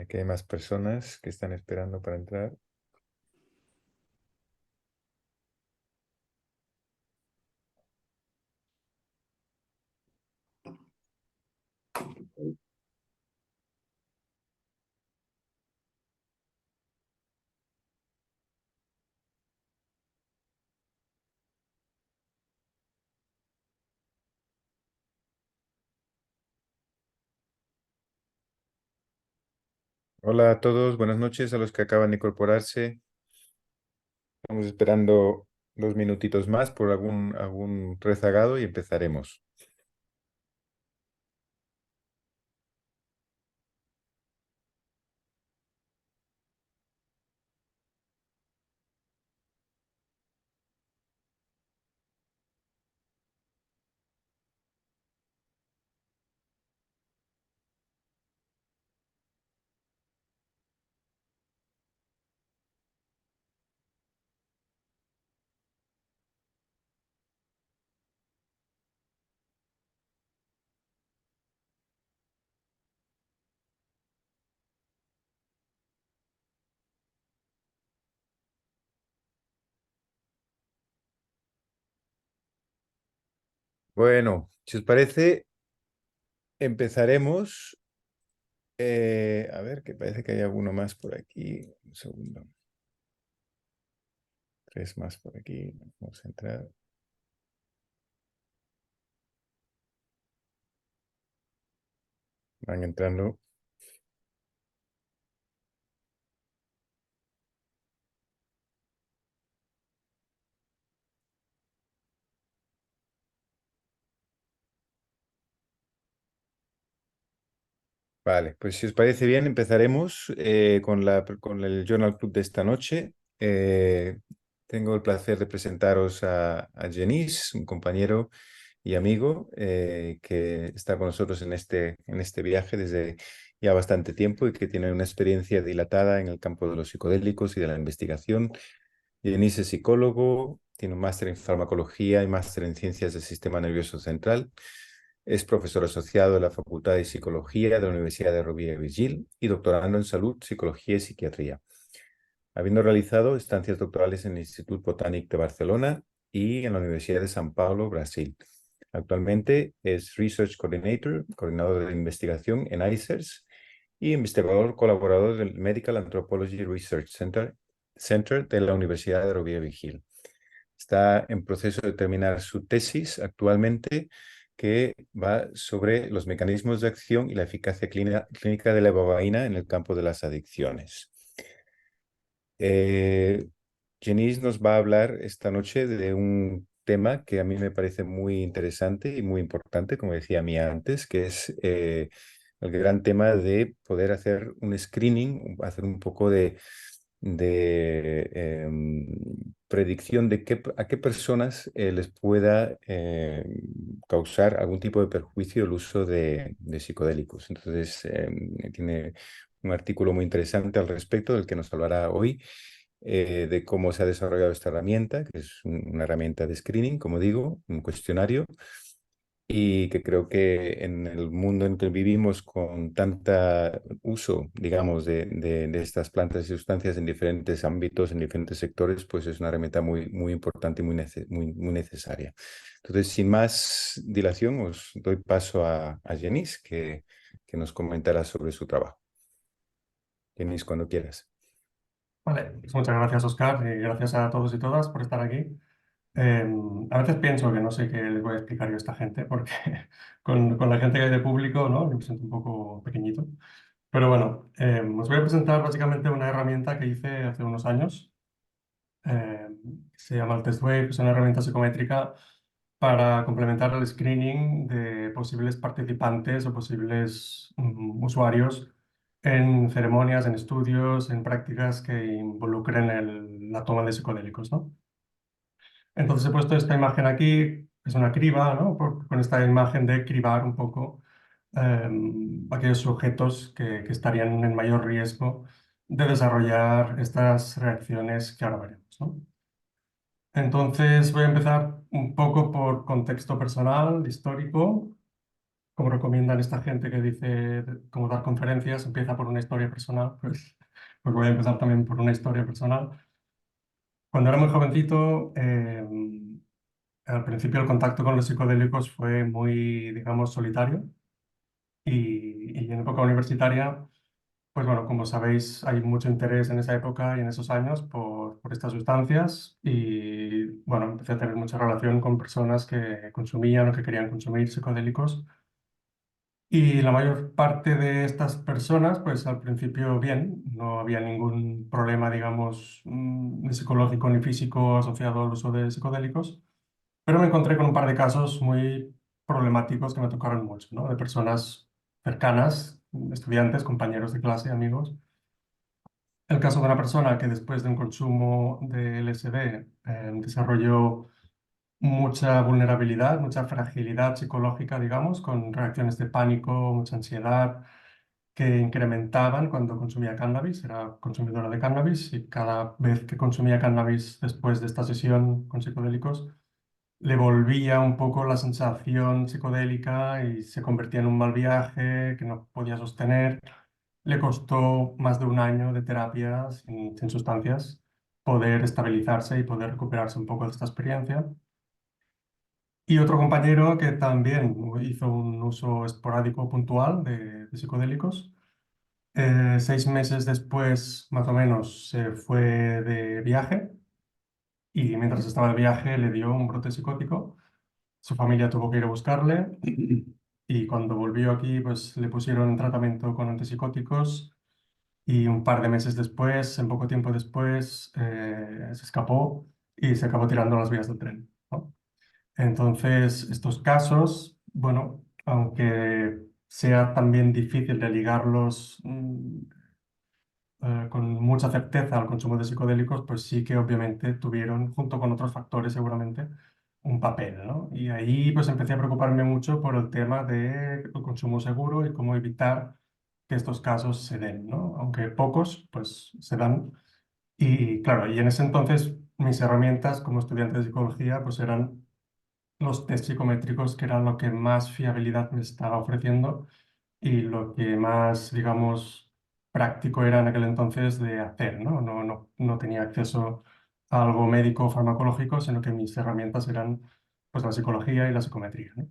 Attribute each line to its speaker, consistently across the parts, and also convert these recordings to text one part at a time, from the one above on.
Speaker 1: Que hay más personas que están esperando para entrar. Hola a todos, buenas noches a los que acaban de incorporarse. Estamos esperando 2 minutitos más por algún rezagado y empezaremos. Bueno, si os parece, empezaremos. A ver, que parece que hay alguno más por aquí. Un segundo. 3 más por aquí. Vamos a entrar. Van entrando. Vale, pues si os parece bien, empezaremos con el Journal Club de esta noche. Tengo el placer de presentaros a Jenis, un compañero y amigo que está con nosotros en este viaje desde ya bastante tiempo y que tiene una experiencia dilatada en el campo de los psicodélicos y de la investigación. Jenis es psicólogo, tiene un máster en farmacología y máster en ciencias del sistema nervioso central. Es profesor asociado de la Facultad de Psicología de la Universidad de Rovira i Virgili y doctorando en salud, psicología y psiquiatría, habiendo realizado estancias doctorales en el Institut Botànic de Barcelona y en la Universidad de San Paulo, Brasil. Actualmente es Research Coordinator, coordinador de investigación en ICERS y investigador colaborador del Medical Anthropology Research Center de la Universidad de Rovira i Virgili. Está en proceso de terminar su tesis actualmente, que va sobre los mecanismos de acción y la eficacia clínica de la ibogaína en el campo de las adicciones. Jenis nos va a hablar esta noche de un tema que a mí me parece muy interesante y muy importante, como decía Mía antes, que es el gran tema de poder hacer un screening, hacer un poco de predicción de a qué personas les pueda causar algún tipo de perjuicio el uso de psicodélicos. Entonces, tiene un artículo muy interesante al respecto del que nos hablará hoy, de cómo se ha desarrollado esta herramienta, que es una herramienta de screening, como digo, un cuestionario, y que creo que en el mundo en que vivimos con tanta uso, digamos, de estas plantas y sustancias en diferentes ámbitos, en diferentes sectores, pues es una herramienta muy, muy importante y muy necesaria. Entonces, sin más dilación, os doy paso a Jenis, que nos comentará sobre su trabajo. Jenis, cuando quieras.
Speaker 2: Vale, pues muchas gracias, Oscar, y gracias a todos y todas por estar aquí. Eh, a veces pienso que no sé qué les voy a explicar yo a esta gente, porque con la gente que hay de público, ¿no? Me siento un poco pequeñito. Pero bueno, os voy a presentar básicamente una herramienta que hice hace unos años. Se llama el TestWave, es una herramienta psicométrica para complementar el screening de posibles participantes o posibles usuarios en ceremonias, en estudios, en prácticas que involucren la toma de psicodélicos, ¿no? Entonces he puesto esta imagen aquí, es una criba, ¿no? Con esta imagen de cribar un poco aquellos sujetos que estarían en mayor riesgo de desarrollar estas reacciones que ahora veremos, ¿no? Entonces voy a empezar un poco por contexto personal, histórico, como recomiendan esta gente que dice cómo dar conferencias, empieza por una historia personal, pues voy a empezar también por una historia personal. Cuando era muy jovencito, al principio el contacto con los psicodélicos fue muy, digamos, solitario y en época universitaria, pues bueno, como sabéis, hay mucho interés en esa época y en esos años por estas sustancias y bueno, empecé a tener mucha relación con personas que consumían o que querían consumir psicodélicos. Y la mayor parte de estas personas, pues al principio bien, no había ningún problema, digamos, ni psicológico ni físico asociado al uso de psicodélicos, pero me encontré con un par de casos muy problemáticos que me tocaron mucho, ¿no? De personas cercanas, estudiantes, compañeros de clase, amigos. El caso de una persona que después de un consumo de LSD desarrolló mucha vulnerabilidad, mucha fragilidad psicológica, digamos, con reacciones de pánico, mucha ansiedad, que incrementaban cuando consumía cannabis. Era consumidora de cannabis y cada vez que consumía cannabis después de esta sesión con psicodélicos, le volvía un poco la sensación psicodélica y se convertía en un mal viaje que no podía sostener. Le costó más de un año de terapia sin sustancias poder estabilizarse y poder recuperarse un poco de esta experiencia. Y otro compañero que también hizo un uso esporádico puntual de psicodélicos. 6 meses después, más o menos, se fue de viaje y mientras estaba de viaje le dio un brote psicótico. Su familia tuvo que ir a buscarle y cuando volvió aquí, pues le pusieron tratamiento con antipsicóticos y un par de meses después, en poco tiempo después, se escapó y se acabó tirando a las vías del tren, ¿no? Entonces, estos casos, bueno, aunque sea también difícil de ligarlos con mucha certeza al consumo de psicodélicos, pues sí que obviamente tuvieron, junto con otros factores seguramente, un papel, ¿no? Y ahí pues empecé a preocuparme mucho por el tema del consumo seguro y cómo evitar que estos casos se den, ¿no? Aunque pocos, pues se dan. Y claro, y en ese entonces mis herramientas como estudiante de psicología pues eran los test psicométricos, que eran lo que más fiabilidad me estaba ofreciendo y lo que más, digamos, práctico era en aquel entonces de hacer, ¿no? No tenía acceso a algo médico o farmacológico, sino que mis herramientas eran pues la psicología y la psicometría, ¿no?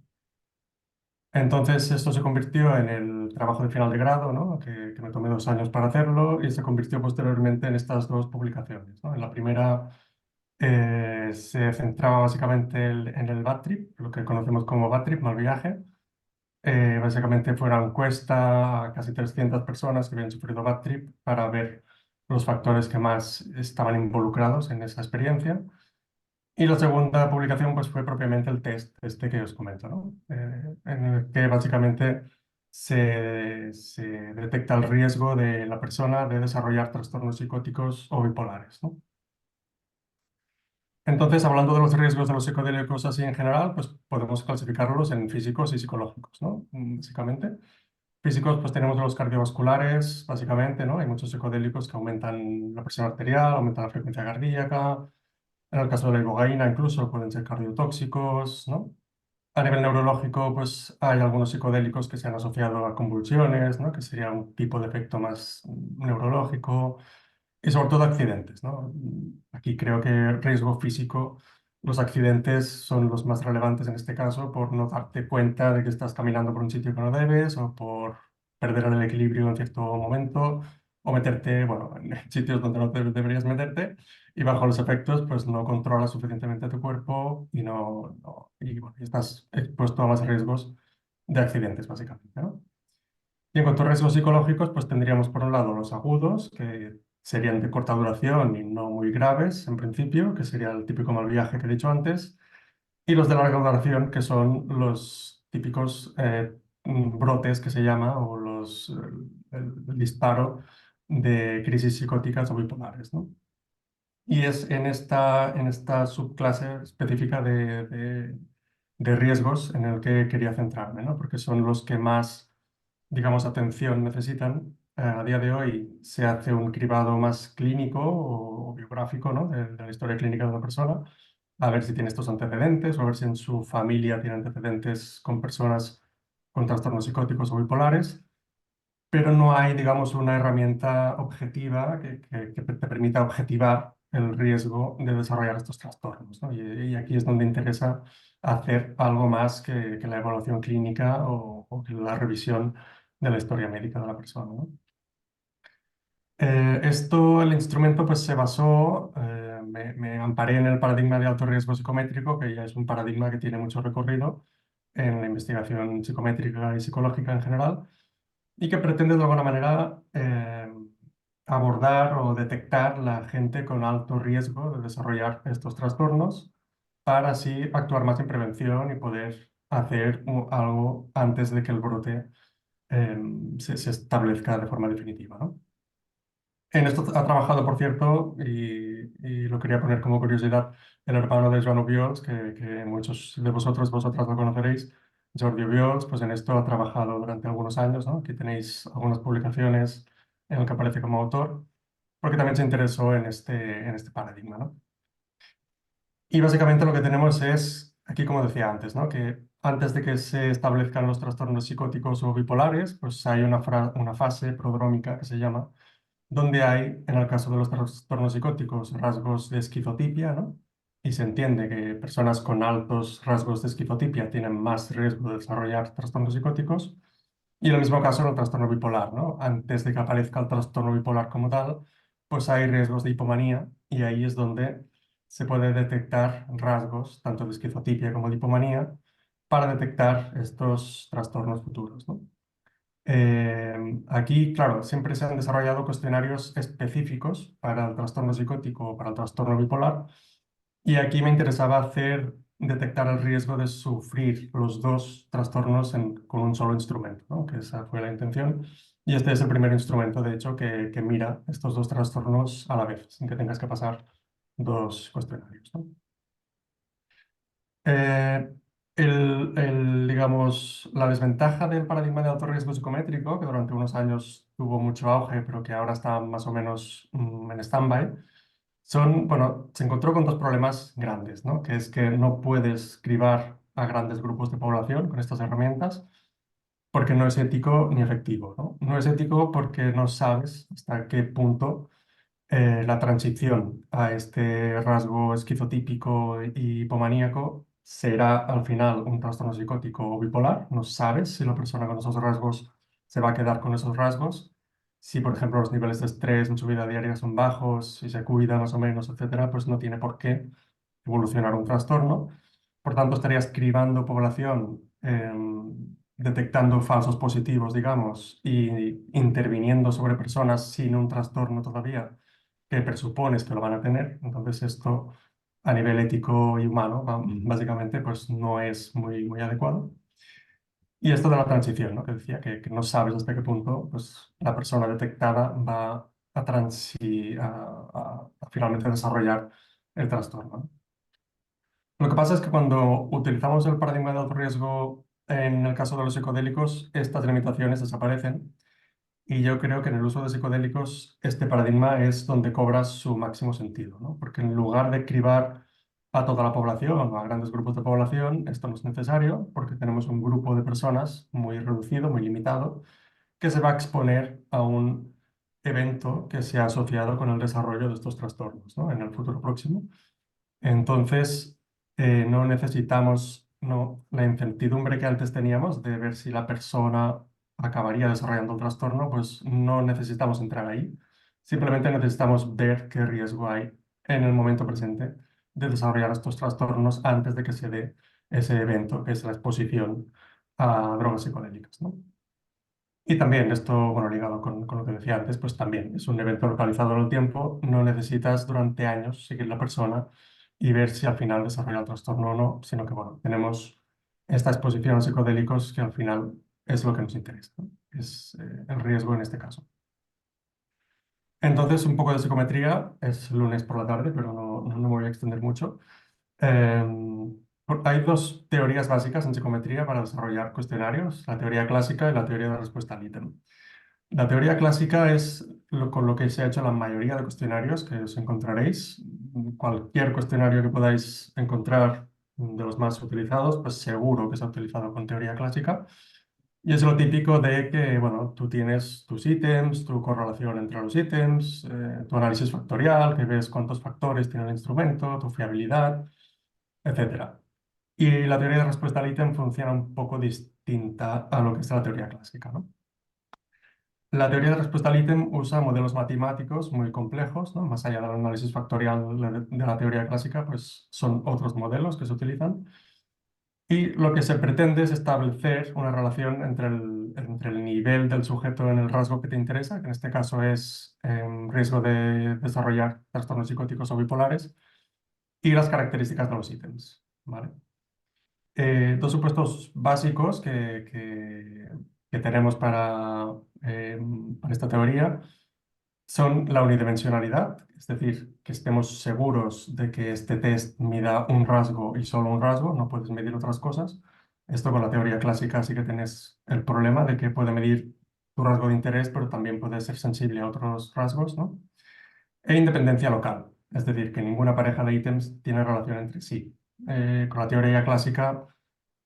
Speaker 2: Entonces esto se convirtió en el trabajo de final de grado, ¿no? Que me tomé 2 años para hacerlo y se convirtió posteriormente en estas dos publicaciones, ¿no? En la primera se centraba básicamente en el bad trip, lo que conocemos como bad trip, mal viaje. Básicamente fue una encuesta a casi 300 personas que habían sufrido bad trip para ver los factores que más estaban involucrados en esa experiencia. Y la segunda publicación pues, fue propiamente el test este que os comento, ¿no? En el que básicamente se detecta el riesgo de la persona de desarrollar trastornos psicóticos o bipolares, ¿no? Entonces, hablando de los riesgos de los psicodélicos así en general, pues podemos clasificarlos en físicos y psicológicos, ¿no? Básicamente. Físicos, pues tenemos los cardiovasculares, básicamente, ¿no? Hay muchos psicodélicos que aumentan la presión arterial, aumentan la frecuencia cardíaca. En el caso de la ibogaína, incluso pueden ser cardiotóxicos, ¿no? A nivel neurológico, pues hay algunos psicodélicos que se han asociado a convulsiones, ¿no? Que sería un tipo de efecto más neurológico. Y sobre todo accidentes, ¿no? Aquí creo que riesgo físico, los accidentes son los más relevantes en este caso por no darte cuenta de que estás caminando por un sitio que no debes o por perder el equilibrio en cierto momento o meterte, bueno, en sitios donde no deberías meterte y bajo los efectos pues no controlas suficientemente tu cuerpo y y, bueno, estás expuesto a más riesgos de accidentes básicamente, ¿no? Y en cuanto a riesgos psicológicos, pues tendríamos por un lado los agudos, que serían de corta duración y no muy graves en principio, que sería el típico mal viaje que he dicho antes, y los de larga duración, que son los típicos brotes que se llama, o el disparo de crisis psicóticas o bipolares, ¿no? Y es en esta subclase específica de riesgos en el que quería centrarme, ¿no? Porque son los que más, digamos, atención necesitan. A día de hoy se hace un cribado más clínico o biográfico, ¿no? De la historia clínica de la persona, a ver si tiene estos antecedentes o a ver si en su familia tiene antecedentes con personas con trastornos psicóticos o bipolares, pero no hay, digamos, una herramienta objetiva que te permita objetivar el riesgo de desarrollar estos trastornos, ¿no? Y aquí es donde interesa hacer algo más que la evaluación clínica o que la revisión de la historia médica de la persona, ¿no? El instrumento pues se basó, me amparé en el paradigma de alto riesgo psicométrico, que ya es un paradigma que tiene mucho recorrido en la investigación psicométrica y psicológica en general, y que pretende de alguna manera abordar o detectar la gente con alto riesgo de desarrollar estos trastornos para así actuar más en prevención y poder hacer algo antes de que el brote se establezca de forma definitiva, ¿no? En esto ha trabajado, por cierto, y lo quería poner como curiosidad, el hermano de Joan Obiols, que muchos de vosotras lo conoceréis, Jordi Obiols, pues en esto ha trabajado durante algunos años, ¿no? Aquí tenéis algunas publicaciones en las que aparece como autor, porque también se interesó en este paradigma, ¿no? Y básicamente lo que tenemos es, aquí como decía antes, ¿no? Que antes de que se establezcan los trastornos psicóticos o bipolares, pues hay una fase prodrómica que se llama donde hay, en el caso de los trastornos psicóticos, rasgos de esquizotipia, ¿no? Y se entiende que personas con altos rasgos de esquizotipia tienen más riesgo de desarrollar trastornos psicóticos. Y en el mismo caso en el trastorno bipolar, ¿no? Antes de que aparezca el trastorno bipolar como tal, pues hay riesgos de hipomanía y ahí es donde se puede detectar rasgos tanto de esquizotipia como de hipomanía para detectar estos trastornos futuros, ¿no? Aquí, claro, siempre se han desarrollado cuestionarios específicos para el trastorno psicótico o para el trastorno bipolar, y aquí me interesaba detectar el riesgo de sufrir los dos trastornos con un solo instrumento, ¿no? Que esa fue la intención. Y este es el primer instrumento, de hecho, que mira estos dos trastornos a la vez, sin que tengas que pasar dos cuestionarios, ¿no? Eh, digamos, la desventaja del paradigma de alto riesgo psicométrico, que durante unos años tuvo mucho auge, pero que ahora está más o menos en stand-by, bueno, se encontró con dos problemas grandes, ¿no? Que es que no puedes cribar a grandes grupos de población con estas herramientas porque no es ético ni efectivo, ¿no? No es ético porque no sabes hasta qué punto la transición a este rasgo esquizotípico y hipomaníaco será al final un trastorno psicótico o bipolar. No sabes si la persona con esos rasgos se va a quedar con esos rasgos. Si, por ejemplo, los niveles de estrés en su vida diaria son bajos, si se cuida más o menos, etcétera, pues no tiene por qué evolucionar un trastorno. Por tanto, estarías cribando población, detectando falsos positivos, digamos, y interviniendo sobre personas sin un trastorno todavía que presupones que lo van a tener. Entonces, esto a nivel ético y humano, básicamente, pues no es muy adecuado. Y esto de la transición, ¿no? Que decía que no sabes hasta qué punto pues, la persona detectada va a finalmente desarrollar el trastorno, ¿no? Lo que pasa es que cuando utilizamos el paradigma de alto riesgo en el caso de los psicodélicos, estas limitaciones desaparecen. Y yo creo que en el uso de psicodélicos este paradigma es donde cobra su máximo sentido, ¿no? Porque en lugar de cribar a toda la población o a grandes grupos de población, esto no es necesario porque tenemos un grupo de personas muy reducido, muy limitado, que se va a exponer a un evento que se ha asociado con el desarrollo de estos trastornos, ¿no? En el futuro próximo. Entonces, no necesitamos la incertidumbre que antes teníamos de ver si la persona acabaría desarrollando un trastorno, pues no necesitamos entrar ahí. Simplemente necesitamos ver qué riesgo hay en el momento presente de desarrollar estos trastornos antes de que se dé ese evento, que es la exposición a drogas psicodélicas, ¿no? Y también esto, bueno, ligado con lo que decía antes, pues también es un evento localizado en el tiempo, no necesitas durante años seguir la persona y ver si al final desarrolla el trastorno o no, sino que, bueno, tenemos esta exposición a psicodélicos que al final es lo que nos interesa, ¿no? Es el riesgo en este caso. Entonces, un poco de psicometría, es lunes por la tarde, pero no me voy a extender mucho. Hay dos teorías básicas en psicometría para desarrollar cuestionarios, la teoría clásica y la teoría de respuesta al ítem. La teoría clásica es con lo que se ha hecho la mayoría de cuestionarios que os encontraréis. Cualquier cuestionario que podáis encontrar de los más utilizados, pues seguro que se ha utilizado con teoría clásica. Y es lo típico de que, bueno, tú tienes tus ítems, tu correlación entre los ítems, tu análisis factorial, que ves cuántos factores tiene el instrumento, tu fiabilidad, etcétera. Y la teoría de respuesta al ítem funciona un poco distinta a lo que es la teoría clásica, ¿no? La teoría de respuesta al ítem usa modelos matemáticos muy complejos, ¿no? Más allá del análisis factorial de la teoría clásica, pues son otros modelos que se utilizan. Y lo que se pretende es establecer una relación entre el nivel del sujeto en el rasgo que te interesa, que en este caso es riesgo de desarrollar trastornos psicóticos o bipolares, y las características de los ítems, ¿vale? Dos supuestos básicos que tenemos para esta teoría son la unidimensionalidad, es decir, que estemos seguros de que este test mida un rasgo y solo un rasgo, no puedes medir otras cosas. Esto con la teoría clásica sí que tienes el problema de que puede medir tu rasgo de interés, pero también puede ser sensible a otros rasgos, ¿no? E independencia local, es decir, que ninguna pareja de ítems tiene relación entre sí. Con la teoría clásica,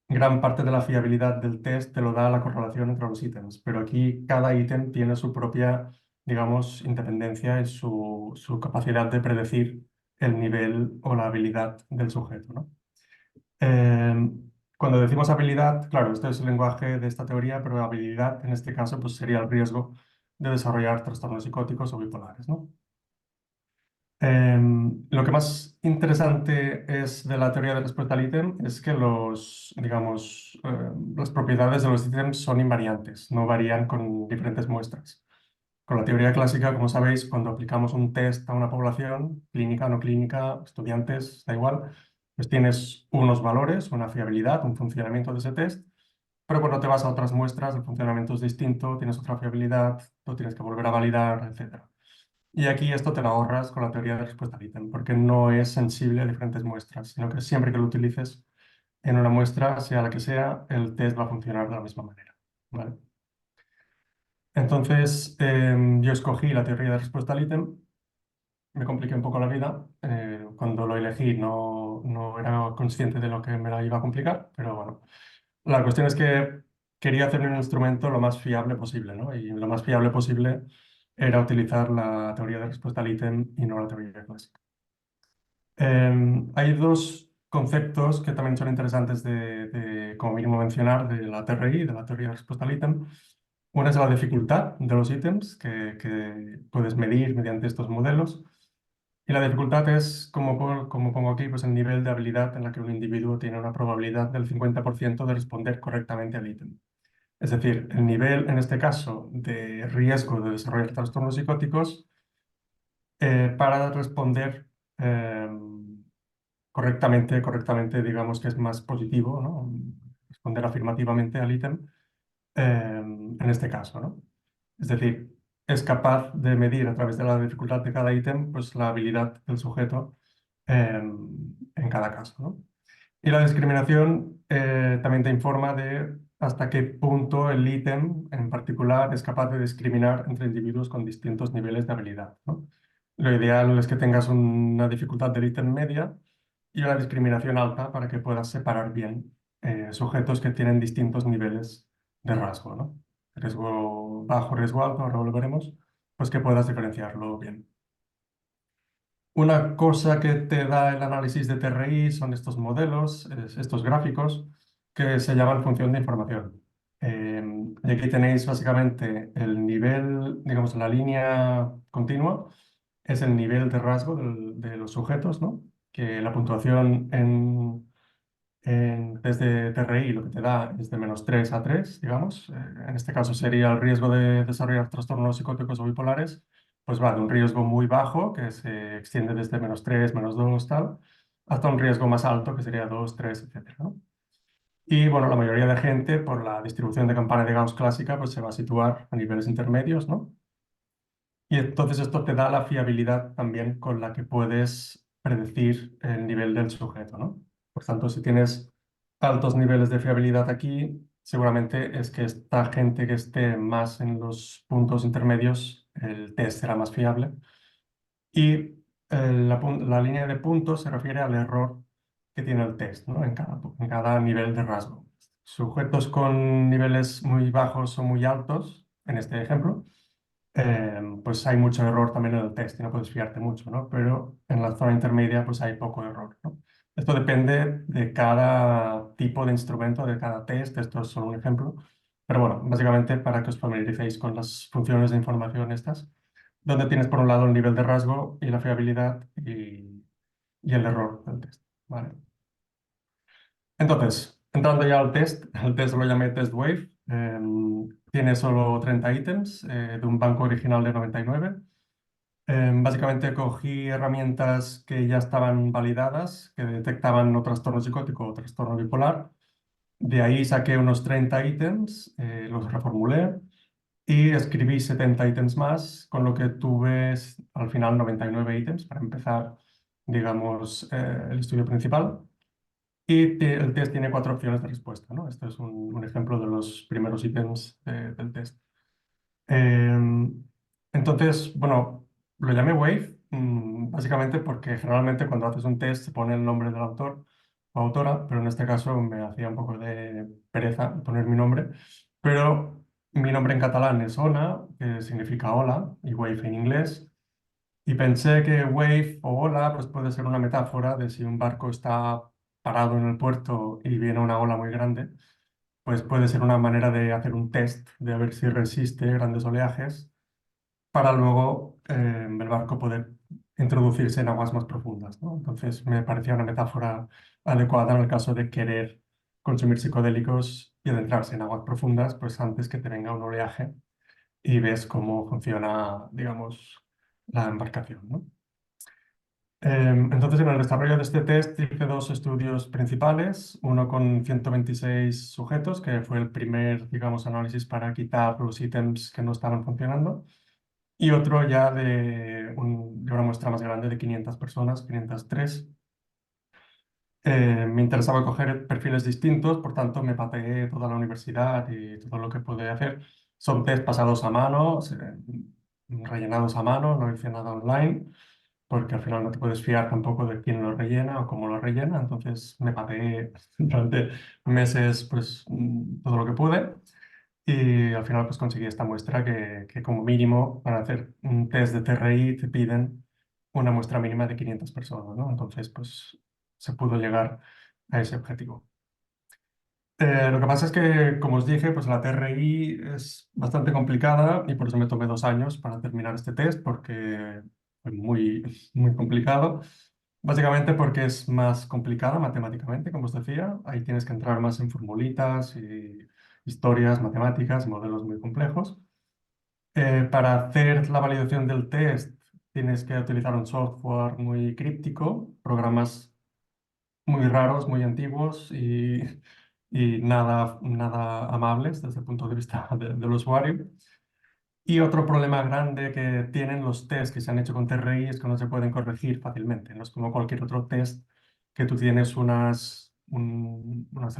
Speaker 2: gran parte de la fiabilidad del test te lo da la correlación entre los ítems, pero aquí cada ítem tiene su propia, digamos, independencia y su capacidad de predecir el nivel o la habilidad del sujeto, ¿no? Eh, Cuando decimos habilidad, claro, esto es el lenguaje de esta teoría, pero habilidad en este caso pues, sería el riesgo de desarrollar trastornos psicóticos o bipolares, ¿no? Lo que más interesante es de la teoría de respuesta al ítem es que digamos, las propiedades de los ítems son invariantes, no varían con diferentes muestras. Con la teoría clásica, como sabéis, cuando aplicamos un test a una población, clínica, no clínica, estudiantes, da igual, pues tienes unos valores, una fiabilidad, un funcionamiento de ese test, pero cuando te vas a otras muestras, el funcionamiento es distinto, tienes otra fiabilidad, lo tienes que volver a validar, etc. Y aquí esto te lo ahorras con la teoría de respuesta al ítem, porque no es sensible a diferentes muestras, sino que siempre que lo utilices en una muestra, sea la que sea, el test va a funcionar de la misma manera. ¿Vale? Entonces, yo escogí la teoría de respuesta al ítem, me compliqué un poco la vida. Cuando lo elegí no era consciente de lo que me la iba a complicar, pero bueno, la cuestión es que quería hacer un instrumento lo más fiable posible, ¿no? Y lo más fiable posible era utilizar la teoría de respuesta al ítem y no la teoría clásica. Hay dos conceptos que también son interesantes como mínimo mencionar de la TRI, de la teoría de respuesta al ítem. Una es la dificultad de los ítems que puedes medir mediante estos modelos. Y la dificultad es, como pongo aquí, pues el nivel de habilidad en la que un individuo tiene una probabilidad del 50% de responder correctamente al ítem. Es decir, el nivel, en este caso, de riesgo de desarrollar trastornos psicóticos para responder eh, correctamente, digamos que es más positivo, ¿no? Responder afirmativamente al ítem en este caso, ¿no? Es decir, es capaz de medir a través de la dificultad de cada ítem, pues la habilidad del sujeto en cada caso, ¿no? Y la discriminación también te informa de hasta qué punto el ítem en particular es capaz de discriminar entre individuos con distintos niveles de habilidad, ¿no? Lo ideal es que tengas una dificultad del ítem media y una discriminación alta para que puedas separar bien sujetos que tienen distintos niveles de rasgo, ¿no? Riesgo bajo, riesgo alto, ahora lo veremos, pues que puedas diferenciarlo bien. Una cosa que te da el análisis de TRI son estos modelos, estos gráficos, que se llaman función de información. Y aquí tenéis básicamente el nivel, digamos, la línea continua, es el nivel de rasgo de los sujetos, ¿no? Que la puntuación desde TRI lo que te da es de -3 a 3, digamos. En este caso sería el riesgo de desarrollar trastornos psicóticos o bipolares, pues va de un riesgo muy bajo, que se extiende desde -3, -2, tal, hasta un riesgo más alto, que sería 2, 3, etcétera, ¿no? Y bueno, la mayoría de gente, por la distribución de campana de Gauss clásica, pues se va a situar a niveles intermedios, ¿no? Y entonces esto te da la fiabilidad también con la que puedes predecir el nivel del sujeto, ¿no? Por tanto, si tienes altos niveles de fiabilidad aquí, seguramente es que esta gente que esté más en los puntos intermedios, el test será más fiable. Y la línea de puntos se refiere al error que tiene el test, ¿no? En cada nivel de rasgo. sujetos con niveles muy bajos o muy altos, en este ejemplo, pues hay mucho error también en el test y no puedes fiarte mucho, ¿no? Pero en la zona intermedia pues hay poco error, ¿no? Esto depende de cada tipo de instrumento, de cada test, esto es solo un ejemplo. Pero bueno, básicamente para que os familiaricéis con las funciones de información estas, donde tienes por un lado el nivel de rasgo y la fiabilidad y el error del test, ¿vale? Entonces, entrando ya al test, el test lo llamé Test Wave. Tiene solo 30 ítems de un banco original de 99. Básicamente cogí herramientas que ya estaban validadas, que detectaban no trastorno psicótico o trastorno bipolar. De ahí saqué unos 30 ítems, los reformulé y escribí 70 ítems más, con lo que tuve al final 99 ítems para empezar, digamos, el estudio principal. Y el test tiene cuatro opciones de respuesta, ¿no? Este es un ejemplo de los primeros ítems del test. Em, entonces, bueno, lo llamé Wave, básicamente porque generalmente cuando haces un test se pone el nombre del autor o autora, pero en este caso me hacía un poco de pereza poner mi nombre. Pero mi nombre en catalán es Ona, que significa hola, y Wave en inglés. Y pensé que wave o ola pues puede ser una metáfora de si un barco está parado en el puerto y viene una ola muy grande, pues puede ser una manera de hacer un test de ver si resiste grandes oleajes para luego el barco poder introducirse en aguas más profundas, ¿no? Entonces me parecía una metáfora adecuada en el caso de querer consumir psicodélicos y adentrarse en aguas profundas, pues antes que te venga un oleaje y ves cómo funciona, digamos, la embarcación, ¿no? Entonces, en el desarrollo de este test hice dos estudios principales, uno con 126 sujetos, que fue el primer, digamos, análisis para quitar los ítems que no estaban funcionando, y otro ya de una muestra más grande de 500 personas, 503. Me interesaba coger perfiles distintos, por tanto me pateé toda la universidad y todo lo que pude hacer. Son test pasados a mano, rellenados a mano, no hice nada online porque al final no te puedes fiar tampoco de quién lo rellena o cómo lo rellena. Entonces me pagué durante meses pues todo lo que pude y al final pues conseguí esta muestra que como mínimo para hacer un test de TRI te piden una muestra mínima de 500 personas, ¿no? Entonces pues se pudo llegar a ese objetivo. Lo que pasa es que, como os dije, pues la TRI es bastante complicada y por eso me tomé 2 años para terminar este test, porque fue muy complicado. Básicamente porque es más complicada matemáticamente, como os decía. Ahí tienes que entrar más en formulitas y historias, matemáticas, modelos muy complejos. Para hacer la validación del test tienes que utilizar un software muy críptico, programas muy raros, muy antiguos y nada amables desde el punto de vista del usuario. Y otro problema grande que tienen los tests que se han hecho con TRI es que no se pueden corregir fácilmente. No es como cualquier otro test que tú tienes unas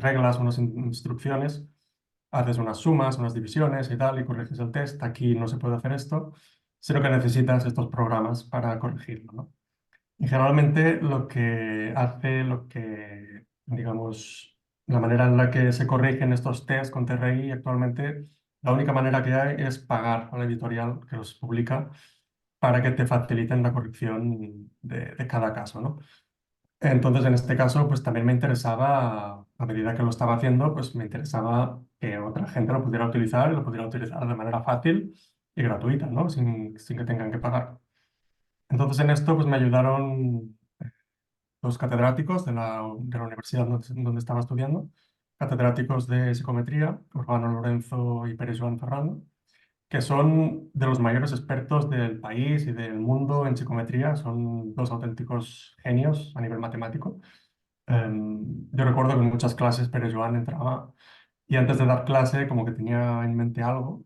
Speaker 2: reglas, unas instrucciones, haces unas sumas, unas divisiones y tal, y corriges el test. Aquí no se puede hacer esto, sino que necesitas estos programas para corregirlo, ¿no? Y generalmente digamos, la manera en la que se corrigen estos tests con TRI actualmente, la única manera que hay es pagar a la editorial que los publica para que te faciliten la corrección de cada caso, ¿no? Entonces, en este caso, pues también me interesaba, a medida que lo estaba haciendo, pues me interesaba que otra gente lo pudiera utilizar y lo pudiera utilizar de manera fácil y gratuita, ¿no? Sin que tengan que pagar. Entonces, en esto, pues me ayudaron dos catedráticos de la universidad donde estaba estudiando, catedráticos de psicometría, Urbano Lorenzo y Pérez Joan Ferrando, que son de los mayores expertos del país y del mundo en psicometría, son dos auténticos genios a nivel matemático. Yo recuerdo que en muchas clases Pérez Joan entraba y antes de dar clase como que tenía en mente algo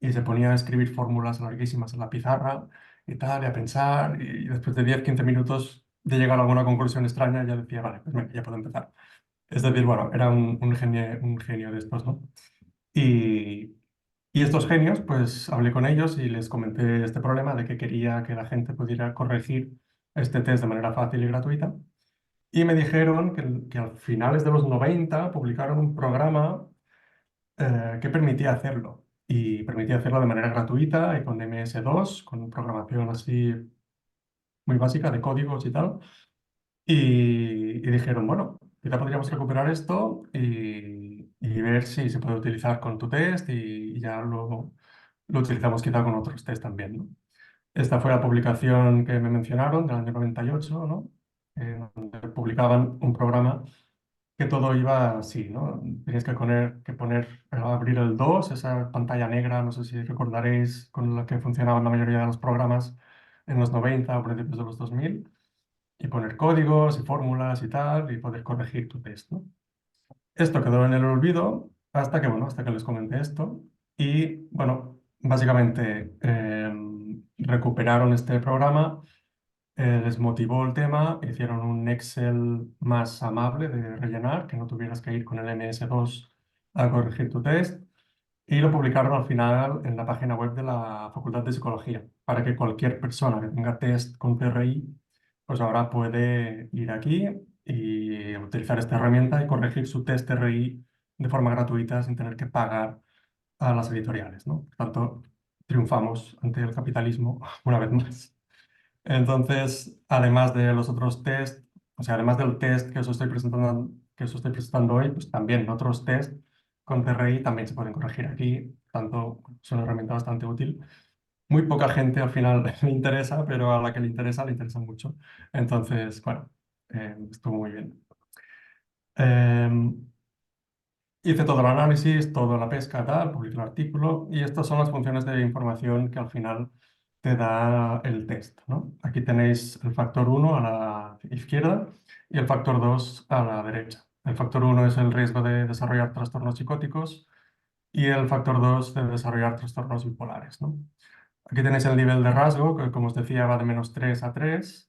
Speaker 2: y se ponía a escribir fórmulas larguísimas en la pizarra y tal, y a pensar, y después de 10 15 minutos de llegar a alguna conclusión extraña, ya decía, vale, pues venga, ya puedo empezar. Es decir, bueno, era un genio de estos, ¿no? Y, y estos genios, pues hablé con ellos y les comenté este problema de que quería que la gente pudiera corregir este test de manera fácil y gratuita. Y me dijeron que a finales de los 90 publicaron un programa que permitía hacerlo. Y permitía hacerlo de manera gratuita y con MS2, con programación así muy básica de códigos y tal. Y dijeron, bueno, quizá podríamos recuperar esto y ver si se puede utilizar con tu test y ya luego lo utilizamos quizá con otros test también, ¿no? Esta fue la publicación que me mencionaron del año 98, ¿no? Donde publicaban un programa que todo iba así, ¿no? Tenías abrir el 2, esa pantalla negra, no sé si recordaréis, con la que funcionaban la mayoría de los programas en los 90 o principios de los 2000, y poner códigos y fórmulas y tal, y poder corregir tu test, ¿no? Esto quedó en el olvido hasta que les comenté esto, y bueno, básicamente recuperaron este programa, les motivó el tema, hicieron un Excel más amable de rellenar, que no tuvieras que ir con el MS2 a corregir tu test, y lo publicaron al final en la página web de la Facultad de Psicología, para que cualquier persona que tenga test con TRI, pues ahora puede ir aquí y utilizar esta herramienta y corregir su test TRI de forma gratuita sin tener que pagar a las editoriales, ¿no? Por tanto, triunfamos ante el capitalismo una vez más. Entonces, además de los otros test, o sea, además del test que os estoy presentando hoy, pues también otros test con CRI también se pueden corregir aquí. Tanto es una herramienta bastante útil. Muy poca gente al final le interesa, pero a la que le interesa mucho. Entonces, bueno, estuvo muy bien. Em, Hice todo el análisis, toda la pesca, tal, publiqué el artículo y estas son las funciones de información que al final te da el test, ¿no? Aquí tenéis el factor uno a la izquierda y el factor 2 a la derecha. El factor uno es el riesgo de desarrollar trastornos psicóticos y el factor 2 de desarrollar trastornos bipolares, ¿no? Aquí tenéis el nivel de rasgo, que como os decía va de -3 a 3.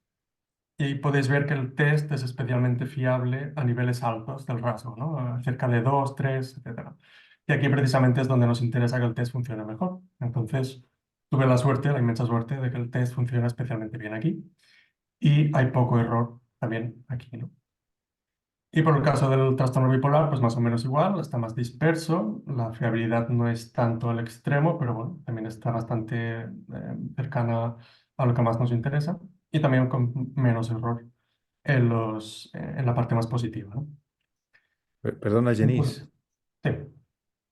Speaker 2: Y podéis ver que el test es especialmente fiable a niveles altos del rasgo, ¿no? Cerca de 2, 3, etcétera. Y aquí precisamente es donde nos interesa que el test funcione mejor. Entonces, tuve la suerte, la inmensa suerte, de que el test funciona especialmente bien aquí. Y hay poco error también aquí, ¿no? Y por el caso del trastorno bipolar, pues más o menos igual, está más disperso, la fiabilidad no es tanto al extremo, pero bueno, también está bastante cercana a lo que más nos interesa y también con menos error en la parte más positiva, ¿no?
Speaker 1: Perdona,
Speaker 2: Entonces,
Speaker 1: Janice.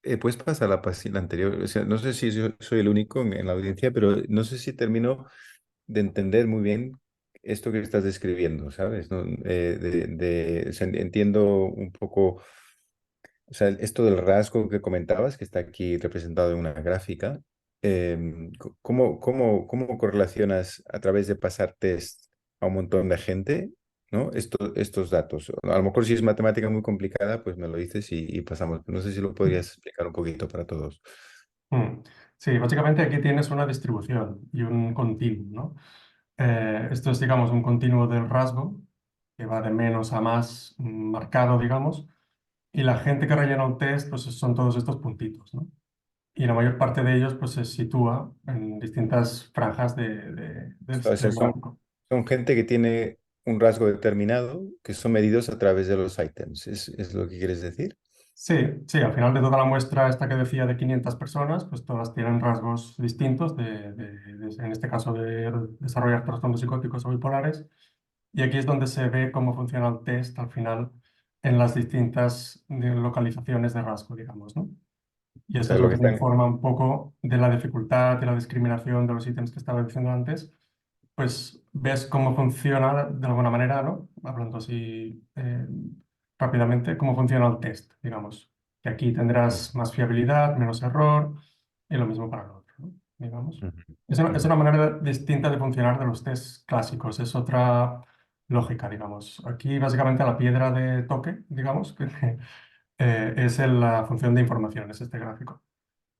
Speaker 2: sí.
Speaker 1: ¿Puedes pasar la página anterior? O sea, no sé si yo soy el único en la audiencia, pero no sé si termino de entender muy bien esto que estás describiendo, ¿sabes? ¿No? O sea, entiendo un poco, o sea, esto del rasgo que comentabas, que está aquí representado en una gráfica. ¿Cómo correlacionas a través de pasar test a un montón de gente, ¿no? Estos datos? A lo mejor si es matemática muy complicada, pues me lo dices y pasamos. No sé si lo podrías explicar un poquito para todos.
Speaker 2: Mm. Sí, básicamente aquí tienes una distribución y un continuo, ¿no? Esto es, digamos, un continuo del rasgo que va de menos a más marcado, digamos, y la gente que rellena un test, pues son todos estos puntitos, ¿no? Y la mayor parte de ellos pues se sitúa en distintas franjas
Speaker 1: O sea,
Speaker 2: del
Speaker 1: son,
Speaker 2: gráfico.
Speaker 1: son gente que tiene un rasgo determinado que son medidos a través de los ítems. ¿Es lo que quieres decir?
Speaker 2: Sí, sí, al final de toda la muestra esta que decía de 500 personas, pues todas tienen rasgos distintos, en este caso de desarrollar trastornos psicóticos o bipolares, y aquí es donde se ve cómo funciona el test al final en las distintas localizaciones de rasgo, digamos, ¿no? Y
Speaker 1: O
Speaker 2: esto
Speaker 1: sea,
Speaker 2: es
Speaker 1: lo
Speaker 2: lo
Speaker 1: que
Speaker 2: que te
Speaker 1: están...
Speaker 2: informa un poco de la dificultad, de la discriminación de los ítems que estaba diciendo antes, pues ves cómo funciona de alguna manera, ¿no? Hablando así rápidamente, cómo funciona el test, digamos. Que aquí tendrás más fiabilidad, menos error, y lo mismo para el otro, ¿no? Digamos.
Speaker 1: Ujú,
Speaker 2: Es una
Speaker 1: ujú.
Speaker 2: manera distinta de funcionar de los tests clásicos, es otra lógica, digamos. Aquí básicamente la piedra de toque, digamos, que es la función de información, es este gráfico.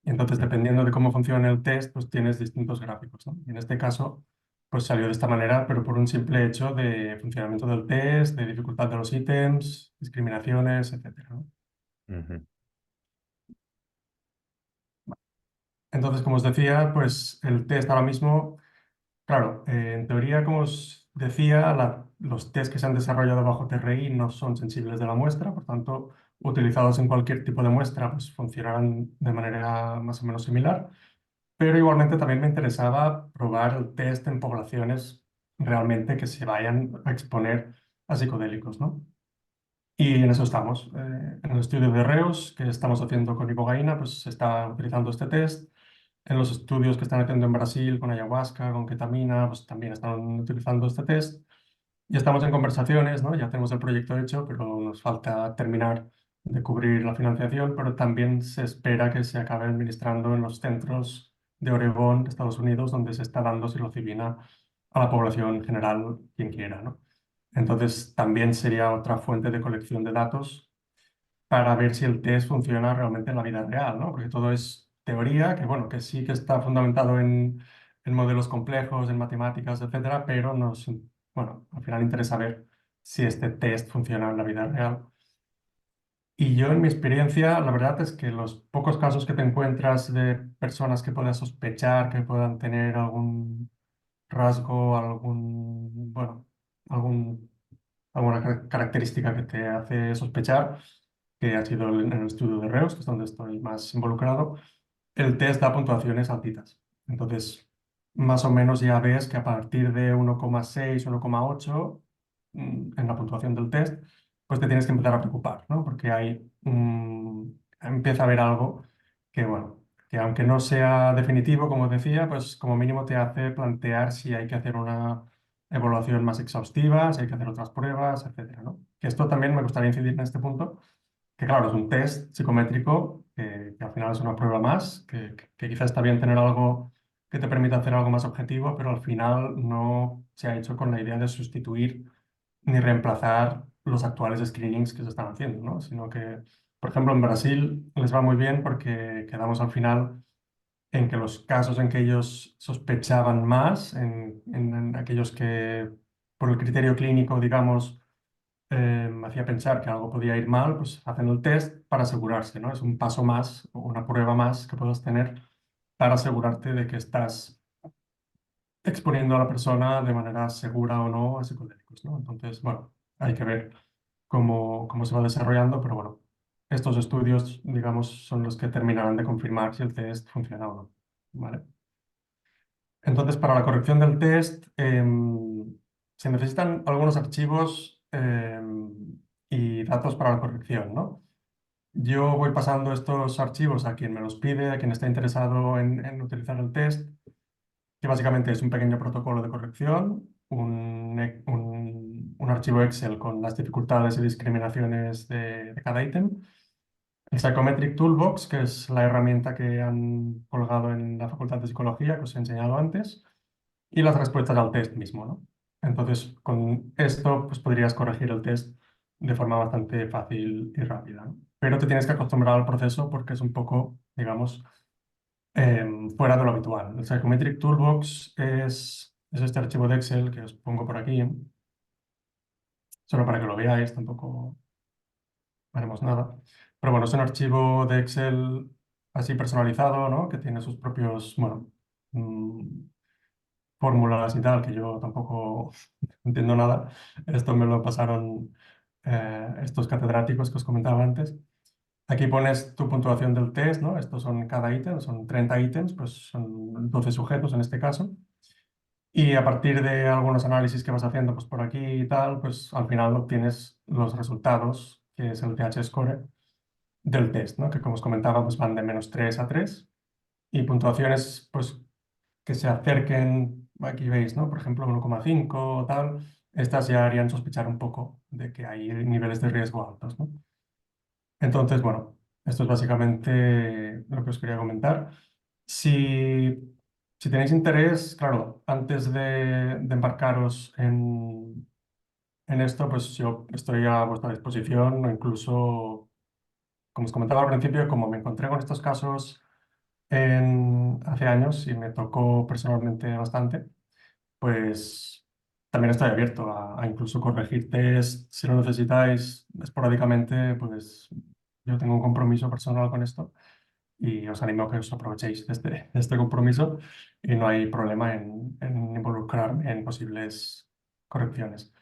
Speaker 2: Y entonces,
Speaker 1: Ujú.
Speaker 2: dependiendo de cómo funciona el test, pues tienes distintos gráficos, ¿no? Y en este caso, pues salió de esta manera, pero por un simple hecho de funcionamiento del test, de dificultad de los ítems, discriminaciones, etcétera, ¿no?
Speaker 1: Ujú.
Speaker 2: Entonces, como os decía, pues el test ahora mismo, claro, en teoría, como os decía, los test que se han desarrollado bajo TRI no son sensibles de la muestra, por tanto, utilizados en cualquier tipo de muestra, pues funcionarán de manera más o menos similar. Pero igualmente también me interesaba probar el test en poblaciones realmente que se vayan a exponer a psicodélicos, ¿no? Y en eso estamos. En el estudio de Reus que estamos haciendo con ibogaína, pues se está utilizando este test. En los estudios que están haciendo en Brasil con ayahuasca, con ketamina, pues también están utilizando este test. Y estamos en conversaciones, ¿no? Ya tenemos el proyecto hecho, pero nos falta terminar de cubrir la financiación, pero también se espera que se acabe administrando en los centros de Oregón, de Estados Unidos, donde se está dando psilocibina a la población general, quien quiera, ¿no? Entonces, también sería otra fuente de colección de datos para ver si el test funciona realmente en la vida real, ¿no? Porque todo es teoría, que bueno, que sí que está fundamentado en modelos complejos, en matemáticas, etcétera, pero bueno, al final interesa ver si este test funciona en la vida real. Y yo, en mi experiencia, la verdad es que los pocos casos que te encuentras de personas que puedas sospechar que puedan tener algún rasgo, bueno, algún alguna característica que te hace sospechar, que ha sido en el estudio de Reus, que es donde estoy más involucrado, el test da puntuaciones altitas. Entonces, más o menos ya ves que a partir de 1,6, 1,8 en la puntuación del test, pues te tienes que empezar a preocupar, ¿no? Porque empieza a haber algo que, bueno, que aunque no sea definitivo, como decía, pues como mínimo te hace plantear si hay que hacer una evaluación más exhaustiva, si hay que hacer otras pruebas, etcétera, ¿no? Que esto también me gustaría incidir en este punto, que claro, es un test psicométrico, que al final es una prueba más, que quizás está bien tener algo que te permita hacer algo más objetivo, pero al final no se ha hecho con la idea de sustituir ni reemplazar los actuales screenings que se están haciendo, ¿no? Sino que, por ejemplo, en Brasil les va muy bien porque quedamos al final en que los casos en que ellos sospechaban más, en aquellos que por el criterio clínico, digamos, me hacía pensar que algo podía ir mal, pues hacen el test para asegurarse, ¿no? Es un paso más o una prueba más que puedes tener para asegurarte de que estás exponiendo a la persona de manera segura o no a psicodélicos, ¿no? Entonces, bueno, hay que ver cómo se va desarrollando, pero bueno, estos estudios, digamos, son los que terminarán de confirmar si el test funciona o no, ¿vale? Entonces, para la corrección del test, se necesitan algunos archivos y datos para la corrección, ¿no? Yo voy pasando estos archivos a quien me los pide, a quien está interesado en utilizar el test, que básicamente es un pequeño protocolo de corrección, un archivo Excel con las dificultades y discriminaciones de cada ítem, el Psychometric Toolbox, que es la herramienta que han colgado en la Facultad de Psicología, que os he enseñado antes, y las respuestas al test mismo, ¿no? Entonces, con esto, pues podrías corregir el test de forma bastante fácil y rápida, ¿no? Pero te tienes que acostumbrar al proceso porque es un poco, digamos, fuera de lo habitual. El Psychometric Toolbox es este archivo de Excel que os pongo por aquí, solo para que lo veáis, tampoco haremos nada. Pero bueno, es un archivo de Excel así personalizado, ¿no? Que tiene sus propios, bueno, mm, fórmulas y tal, que yo tampoco entiendo nada. Esto me lo pasaron estos catedráticos que os comentaba antes. Aquí pones tu puntuación del test, ¿no? Estos son cada ítem, son 30 ítems, pues son 12 sujetos en este caso. Y a partir de algunos análisis que vas haciendo pues por aquí y tal, pues al final obtienes los resultados, que es el TH-score del test, ¿no? Que como os comentaba, pues van de -3 a 3 y puntuaciones pues que se acerquen, aquí veis, ¿no? Por ejemplo, 1,5 o tal, estas ya harían sospechar un poco de que hay niveles de riesgo altos, ¿no? Entonces, bueno, esto es básicamente lo que os quería comentar. Si, si tenéis interés, claro, antes de embarcaros en esto, pues yo estoy a vuestra disposición o incluso, como os comentaba al principio, como me encontré con estos casos hace años y me tocó personalmente bastante, pues también estoy abierto a incluso corregir test si lo necesitáis esporádicamente, pues yo tengo un compromiso personal con esto y os animo a que os aprovechéis de este compromiso y no hay problema en involucrarme en posibles correcciones.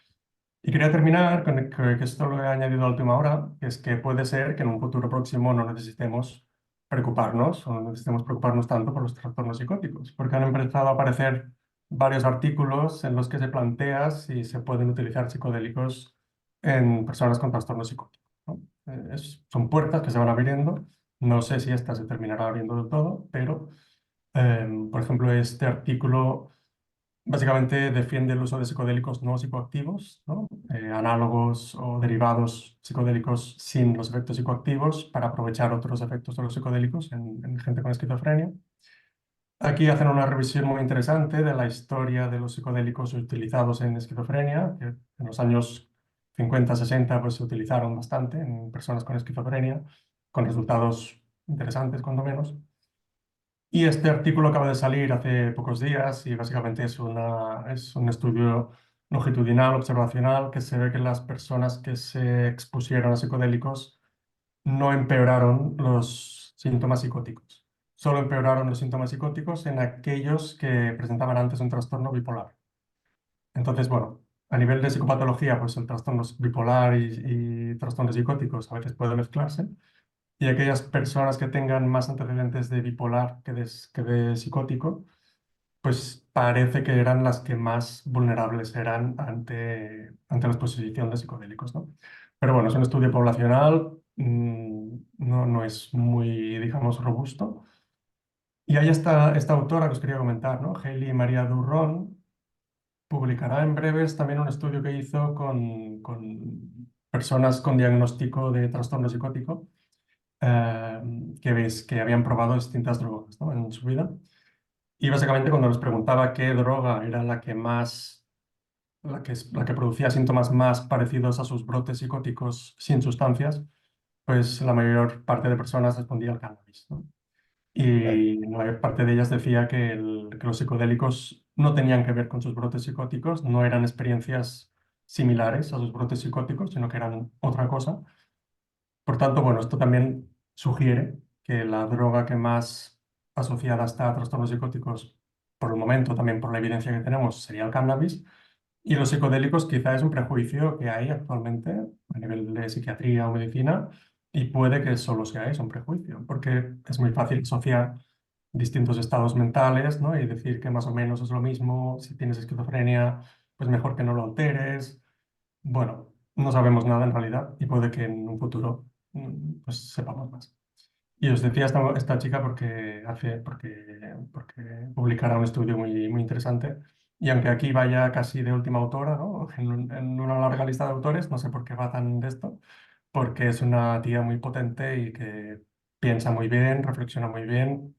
Speaker 2: Y quería terminar con que esto lo he añadido a última hora, que es que puede ser que en un futuro próximo no necesitemos preocuparnos o no necesitemos preocuparnos tanto por los trastornos psicóticos, porque han empezado a aparecer varios artículos en los que se plantea si se pueden utilizar psicodélicos en personas con trastornos psicóticos, ¿no? Son puertas que se van abriendo. No sé si esta se terminará abriendo del todo, pero, por ejemplo, este artículo básicamente defiende el uso de psicodélicos no psicoactivos, ¿no? Análogos o derivados psicodélicos sin los efectos psicoactivos para aprovechar otros efectos de los psicodélicos en gente con esquizofrenia. Aquí hacen una revisión muy interesante de la historia de los psicodélicos utilizados en esquizofrenia, que en los años 50-60 pues, se utilizaron bastante en personas con esquizofrenia, con resultados interesantes, cuando menos. Y este artículo acaba de salir hace pocos días y básicamente es un estudio longitudinal, observacional, que se ve que las personas que se expusieron a psicodélicos no empeoraron los síntomas psicóticos. Solo empeoraron los síntomas psicóticos en aquellos que presentaban antes un trastorno bipolar. Entonces, bueno, a nivel de psicopatología, pues el trastorno bipolar y trastornos psicóticos a veces pueden mezclarse. Y aquellas personas que tengan más antecedentes de bipolar que de psicótico, pues parece que eran las que más vulnerables eran ante la exposición de psicodélicos, ¿no? Pero bueno, es un estudio poblacional, no es muy, digamos, robusto. Y hay esta autora que os quería comentar, ¿no? Hailey Maria Durron, publicará en breves también un estudio que hizo con personas con diagnóstico de trastorno psicótico eh, que ves que habían probado distintas drogas, ¿no? En su vida. Y básicamente cuando les preguntaba qué droga era la que producía síntomas más parecidos a sus brotes psicóticos sin sustancias, pues la mayor parte de personas respondía al cannabis, ¿no?
Speaker 1: Vale.
Speaker 2: Y la mayor parte de ellas decía que los psicodélicos no tenían que ver con sus brotes psicóticos, no eran experiencias similares a sus brotes psicóticos, sino que eran otra cosa. Por tanto, bueno, esto también sugiere que la droga que más asociada está a trastornos psicóticos, por el momento, también por la evidencia que tenemos, sería el cannabis. Y los psicodélicos quizá es un prejuicio que hay actualmente a nivel de psiquiatría o medicina y puede que solo sea eso, un prejuicio, porque es muy fácil asociar distintos estados mentales, ¿no? Y decir que más o menos es lo mismo, si tienes esquizofrenia, pues mejor que no lo alteres. Bueno, no sabemos nada en realidad y puede que en un futuro pues sepamos más. Y os decía esta chica porque publicará un estudio muy interesante. Y aunque aquí vaya casi de última autora, ¿no? En una larga lista de autores, no sé por qué va tan de esto, porque es una tía muy potente y que piensa muy bien, reflexiona muy bien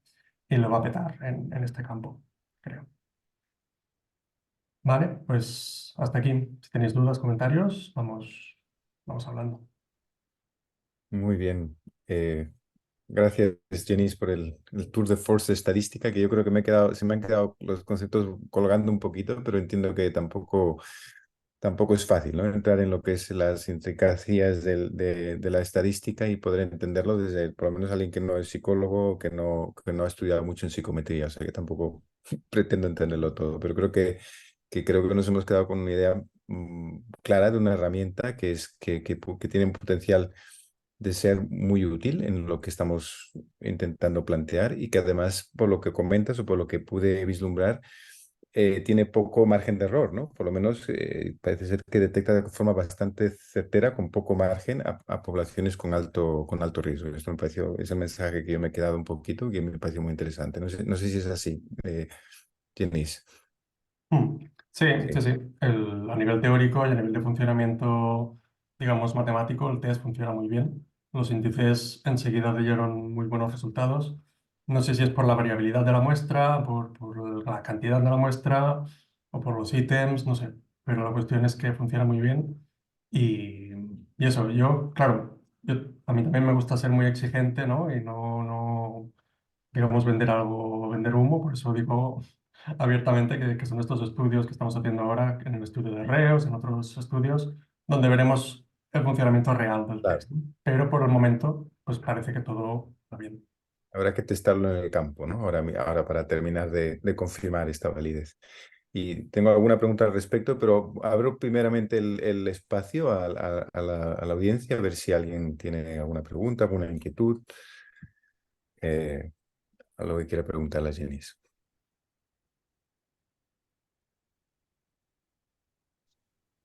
Speaker 2: y lo va a petar en este campo, creo. Vale, pues hasta aquí. Si tenéis dudas, comentarios, vamos hablando.
Speaker 1: Muy bien. Gracias, Jenis, por el tour de force de estadística, que yo creo que se me han quedado los conceptos colgando un poquito, pero entiendo que tampoco es fácil, ¿no? Entrar en lo que es las intricacias de la estadística y poder entenderlo desde, por lo menos, alguien que no es psicólogo, que no ha estudiado mucho en psicometría, o sea que tampoco pretendo entenderlo todo, pero creo que nos hemos quedado con una idea clara de una herramienta que tiene un potencial de ser muy útil en lo que estamos intentando plantear y que además, por lo que comentas o por lo que pude vislumbrar, tiene poco margen de error, ¿no? Por lo menos parece ser que detecta de forma bastante certera, con poco margen, a poblaciones con alto riesgo. Esto me pareció, es el mensaje que yo me he quedado un poquito, que me pareció muy interesante. No sé si es así, Jenis.
Speaker 2: Mm. Sí, sí,
Speaker 1: Sí,
Speaker 2: sí. A nivel teórico y a nivel de funcionamiento, digamos, matemático, el test funciona muy bien. Los índices enseguida dieron muy buenos resultados. No sé si es por la variabilidad de la muestra, por la cantidad de la muestra o por los ítems, no sé. Pero la cuestión es que funciona muy bien. Y, y eso, yo, claro, a mí también me gusta ser muy exigente, ¿no? Y no digamos, vender algo, vender humo, por eso digo abiertamente que son estos estudios que estamos haciendo ahora, en el estudio de Reos, en otros estudios, donde veremos el funcionamiento real del
Speaker 1: claro.
Speaker 2: test, ¿no? Pero por el momento, pues parece que todo va bien.
Speaker 1: Habrá que testarlo en el campo, ¿no? Ahora para terminar de confirmar esta validez. Y tengo alguna pregunta al respecto, pero abro primeramente el espacio a la audiencia, a ver si alguien tiene alguna pregunta, alguna inquietud, eh, algo que quiera preguntarle a Janice.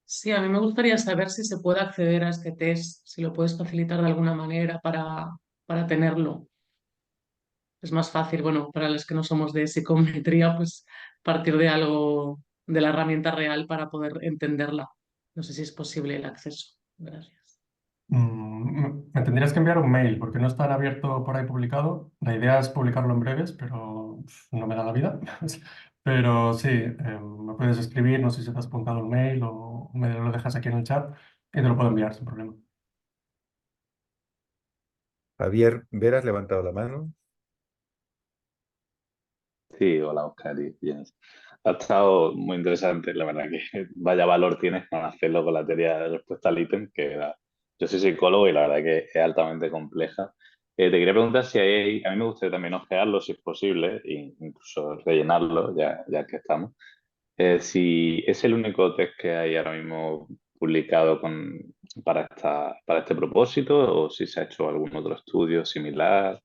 Speaker 3: Sí, a mí me gustaría saber si se puede acceder a este test, si lo puedes facilitar de alguna manera para tenerlo. Es más fácil, bueno, para los que no somos de psicometría, pues partir de algo, de la herramienta real para poder entenderla. No sé si es posible el acceso. Gracias.
Speaker 2: Me tendrías que enviar un mail porque no está abierto por ahí publicado. La idea es publicarlo en breves, pero no me da la vida. Pero sí, me puedes escribir, no sé si te has apuntado el mail o me lo dejas aquí en el chat y te lo puedo enviar sin problema.
Speaker 1: Javier Vera, has levantado la mano.
Speaker 4: Sí, hola Oscar y Jens. Ha estado muy interesante, la verdad que vaya valor tienes con hacerlo con la teoría de respuesta al ítem, yo soy psicólogo y la verdad que es altamente compleja. Te quería preguntar si a mí me gustaría también ojearlo si es posible, e incluso rellenarlo, ya que estamos. Si es el único test que hay ahora mismo publicado para este propósito o si se ha hecho algún otro estudio similar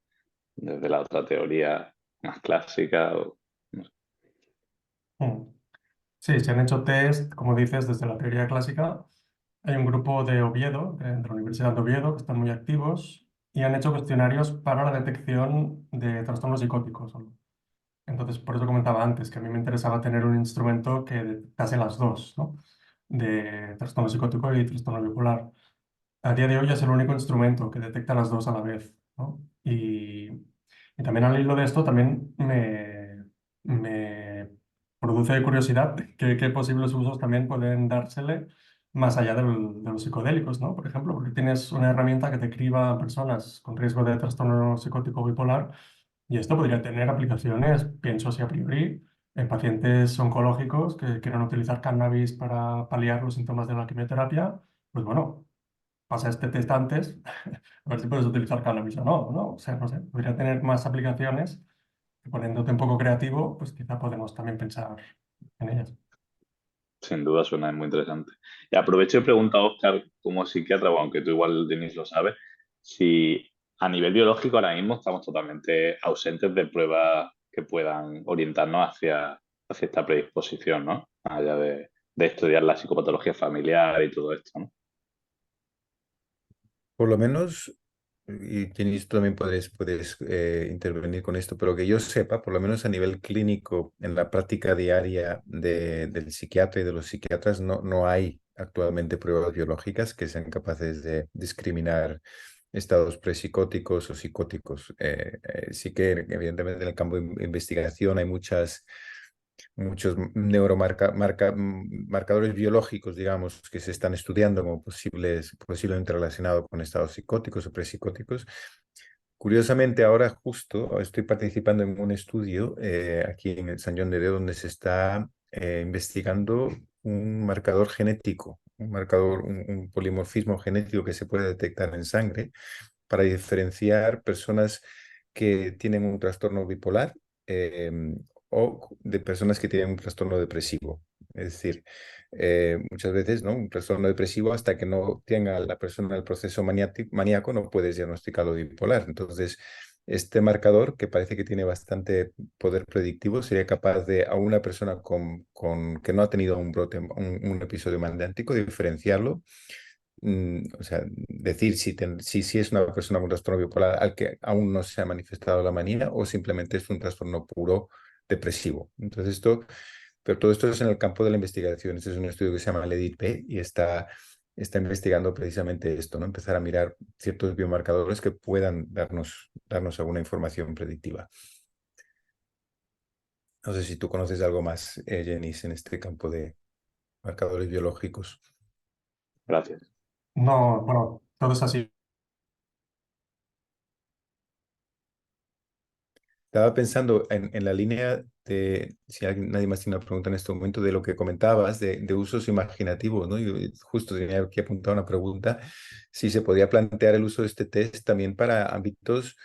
Speaker 4: desde la otra teoría más clásica. No sé.
Speaker 2: Mm. Sí, se han hecho test, como dices, desde la teoría clásica. Hay un grupo de Oviedo, de la Universidad de Oviedo, que están muy activos y han hecho cuestionarios para la detección de trastornos psicóticos. Entonces, por eso comentaba antes que a mí me interesaba tener un instrumento que detectase las dos, ¿no? De trastorno psicótico y trastorno bipolar. A día de hoy es el único instrumento que detecta las dos a la vez, ¿no? Y también al hilo de esto también me produce curiosidad qué posibles usos también pueden dársele más allá de los psicodélicos, ¿no? Por ejemplo, porque tienes una herramienta que te criba a personas con riesgo de trastorno psicótico bipolar y esto podría tener aplicaciones, pienso así a priori, en pacientes oncológicos que quieran utilizar cannabis para paliar los síntomas de la quimioterapia. Pues bueno, pasa este test antes, a ver si puedes utilizar cannabis o no, ¿no? O sea, no sé, podría tener más aplicaciones que poniéndote un poco creativo, pues quizá podemos también pensar en ellas.
Speaker 4: Sin duda suena muy interesante. Y aprovecho y pregunto a Oscar, como psiquiatra, o aunque tú igual, Denis, lo sabes, si a nivel biológico ahora mismo estamos totalmente ausentes de pruebas que puedan orientarnos hacia esta predisposición, ¿no? Más allá de estudiar la psicopatología familiar y todo esto, ¿no?
Speaker 1: Por lo menos, y tienes, tú también puedes intervenir con esto, pero que yo sepa, por lo menos a nivel clínico, en la práctica diaria del psiquiatra y de los psiquiatras, no hay actualmente pruebas biológicas que sean capaces de discriminar estados prepsicóticos o psicóticos. Sí que, evidentemente, en el campo de investigación hay muchos marcadores biológicos, digamos, que se están estudiando como posiblemente relacionados con estados psicóticos o prepsicóticos. Curiosamente, ahora justo estoy participando en un estudio aquí en el San John de Dios donde se está investigando un marcador genético, un polimorfismo genético que se puede detectar en sangre para diferenciar personas que tienen un trastorno bipolar eh, o de personas que tienen un trastorno depresivo. Es decir, muchas veces, ¿no? Un trastorno depresivo, hasta que no tenga la persona el proceso maníaco, no puedes diagnosticarlo de bipolar. Entonces, este marcador, que parece que tiene bastante poder predictivo, sería capaz de a una persona que no ha tenido un brote, un episodio maniático, diferenciarlo, o sea, decir si es una persona con trastorno bipolar al que aún no se ha manifestado la manía o simplemente es un trastorno puro depresivo. Entonces pero todo esto es en el campo de la investigación. Este es un estudio que se llama LEDIT-P y está investigando precisamente esto, ¿no? Empezar a mirar ciertos biomarcadores que puedan darnos alguna información predictiva. No sé si tú conoces algo más, Jenis, en este campo de marcadores biológicos.
Speaker 4: Gracias.
Speaker 2: No, bueno, todo es así.
Speaker 1: Estaba pensando en la línea de, si nadie más tiene una pregunta en este momento, de lo que comentabas de usos imaginativos, ¿no? Yo justo tenía aquí apuntado una pregunta, si se podía plantear el uso de este test también para ámbitos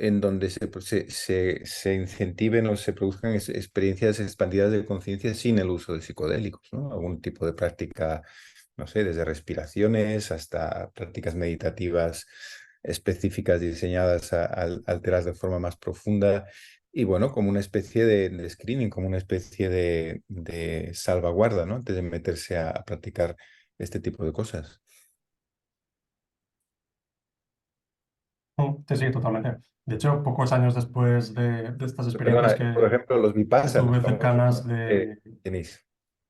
Speaker 1: en donde se incentiven o se produzcan experiencias expandidas de conciencia sin el uso de psicodélicos, ¿no? Algún tipo de práctica, no sé, desde respiraciones hasta prácticas meditativas específicas diseñadas a alterar de forma más profunda. Y bueno, como una especie de screening, como una especie de salvaguarda, ¿no? Antes de meterse a practicar este tipo de cosas.
Speaker 2: Sí, sí, totalmente. De hecho, pocos años después de estas experiencias
Speaker 1: Perdona, por ejemplo, los
Speaker 2: que tuve
Speaker 1: vipassanas,
Speaker 2: cercanas de...
Speaker 1: Denis.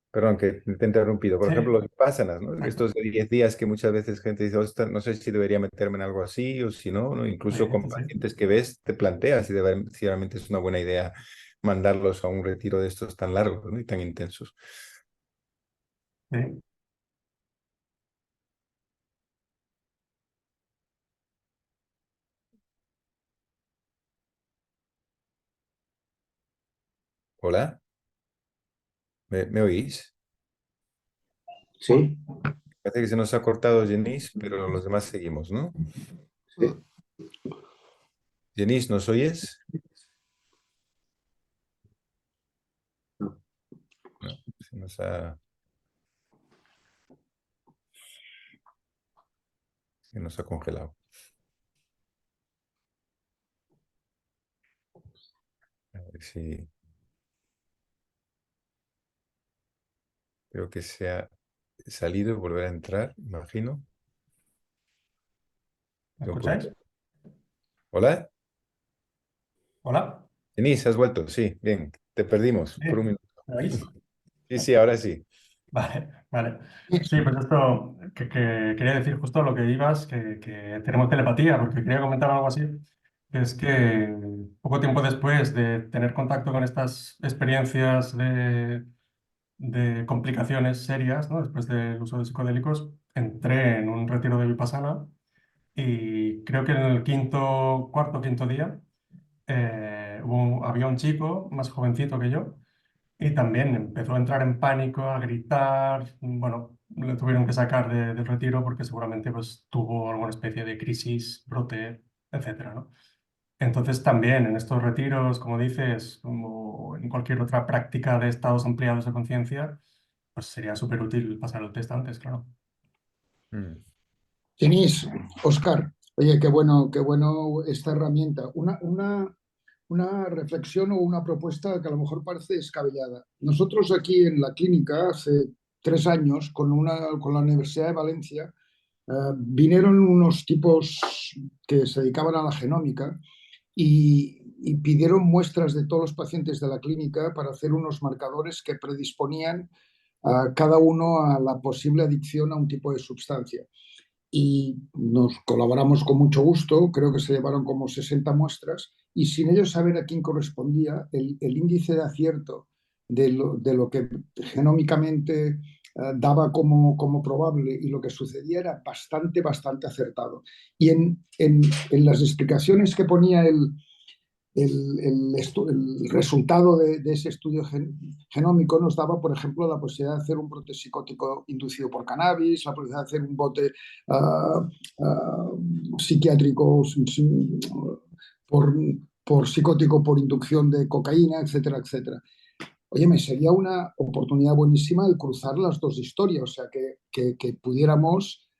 Speaker 1: Perdón, que te he interrumpido. Por ejemplo,
Speaker 2: Sí,
Speaker 1: los vipassanas, ¿no?
Speaker 2: exacto.
Speaker 1: Estos de 10 días que muchas veces gente dice, "Ostras, no sé si debería meterme en algo así o si no, ¿no?".
Speaker 2: Sí,
Speaker 1: Incluso con
Speaker 2: sí, sí.
Speaker 1: pacientes que ves, te planteas si realmente es una buena idea mandarlos a un retiro de estos tan largos, ¿no? Y tan intensos.
Speaker 2: Sí.
Speaker 1: ¿Hola? ¿Me oís?
Speaker 5: Sí,
Speaker 1: Parece que se nos ha cortado Jenis, pero los demás seguimos, ¿no?
Speaker 5: sí.
Speaker 1: Jenis, ¿nos oyes? No, se nos ha congelado. A ver si creo que se ha salido y volver a entrar, imagino.
Speaker 2: ¿Me
Speaker 1: Yo por-
Speaker 2: escucháis?
Speaker 1: ¿Hola?
Speaker 2: ¿Hola?
Speaker 1: Denise, has vuelto. Sí, bien. Te perdimos
Speaker 2: Sí,
Speaker 1: por un minuto.
Speaker 2: ¿me oís?
Speaker 1: Sí, sí, ahora sí.
Speaker 2: Vale, vale. Sí, pues esto que quería decir justo lo que ibas, que tenemos telepatía, porque quería comentar algo así, que es que poco tiempo después de tener contacto con estas experiencias de complicaciones serias, ¿no? Después del uso de psicodélicos, entré en un retiro de Vipassana y creo que en el cuarto, quinto día, había un chico más jovencito que yo y también empezó a entrar en pánico, a gritar. Bueno, le tuvieron que sacar del retiro porque seguramente pues, tuvo alguna especie de crisis, brote, etcétera, ¿no? Entonces también en estos retiros, como dices, como en cualquier otra práctica de estados ampliados de conciencia, pues sería súper útil pasar el test antes, claro.
Speaker 1: Mm.
Speaker 5: Tenéis, Oscar, oye, qué bueno esta herramienta. Una reflexión o una propuesta que a lo mejor parece descabellada. Nosotros aquí en la clínica, hace 3 años, con la Universidad de Valencia, vinieron unos tipos que se dedicaban a la genómica y pidieron muestras de todos los pacientes de la clínica para hacer unos marcadores que predisponían a cada uno a la posible adicción a un tipo de sustancia. Y nos colaboramos con mucho gusto, creo que se llevaron como 60 muestras, y sin ellos saber a quién correspondía, el índice de acierto de lo que genómicamente daba como probable y lo que sucedía era bastante acertado. Y en las explicaciones que ponía el resultado de ese estudio genómico nos daba, por ejemplo, la posibilidad de hacer un brote psicótico inducido por cannabis, la posibilidad de hacer un brote psiquiátrico por, por psicótico por inducción de cocaína, etcétera, etcétera. Oye, me sería una oportunidad buenísima el cruzar las dos historias, o sea, que pudiéramos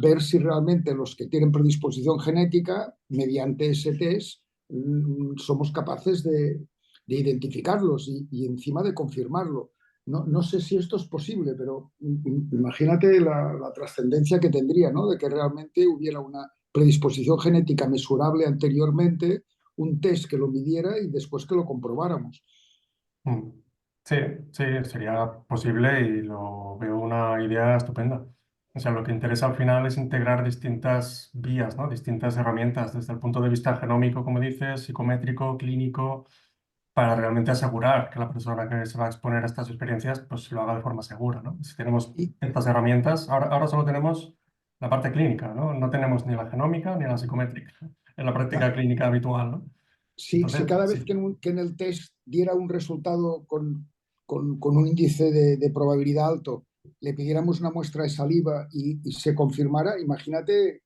Speaker 5: ver si realmente los que tienen predisposición genética, mediante ese test, somos capaces de identificarlos y encima de confirmarlo. No sé si esto es posible, pero imagínate la trascendencia que tendría, ¿no? De que realmente hubiera una predisposición genética mesurable anteriormente, un test que lo midiera y después que lo comprobáramos.
Speaker 2: Mm. Sí, sí, sería posible y lo veo una idea estupenda. O sea, lo que interesa al final es integrar distintas vías, ¿no? Distintas herramientas desde el punto de vista genómico, como dices, psicométrico, clínico, para realmente asegurar que la persona que se va a exponer a estas experiencias pues lo haga de forma segura, ¿no? Si tenemos
Speaker 5: Y,
Speaker 2: estas herramientas, ahora solo tenemos la parte clínica, ¿no? No tenemos ni la genómica ni la psicométrica en la práctica
Speaker 5: claro,
Speaker 2: clínica habitual, ¿no?
Speaker 5: si
Speaker 2: Entonces,
Speaker 5: cada vez
Speaker 2: sí.
Speaker 5: que en el test diera un resultado con un índice de probabilidad alto, le pidiéramos una muestra de saliva y se confirmara, imagínate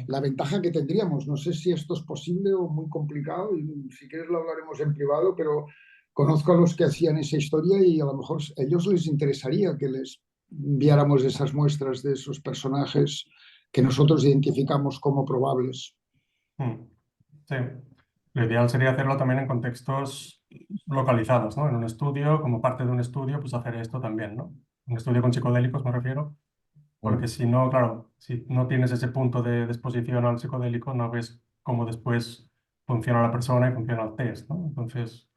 Speaker 5: la ventaja que tendríamos. No sé si esto es posible o muy complicado, y si quieres lo hablaremos en privado, pero conozco a los que hacían esa historia y a lo mejor a ellos les interesaría que les enviáramos esas muestras de esos personajes que nosotros identificamos como probables.
Speaker 2: Sí. Lo ideal sería hacerlo también en contextos localizados, ¿no? En un estudio, como parte de un estudio, pues hacer esto también, ¿no? Un estudio con psicodélicos me refiero, porque si no, claro, si no tienes ese punto de exposición al psicodélico, no ves cómo después funciona la persona y funciona el test, ¿no? Entonces,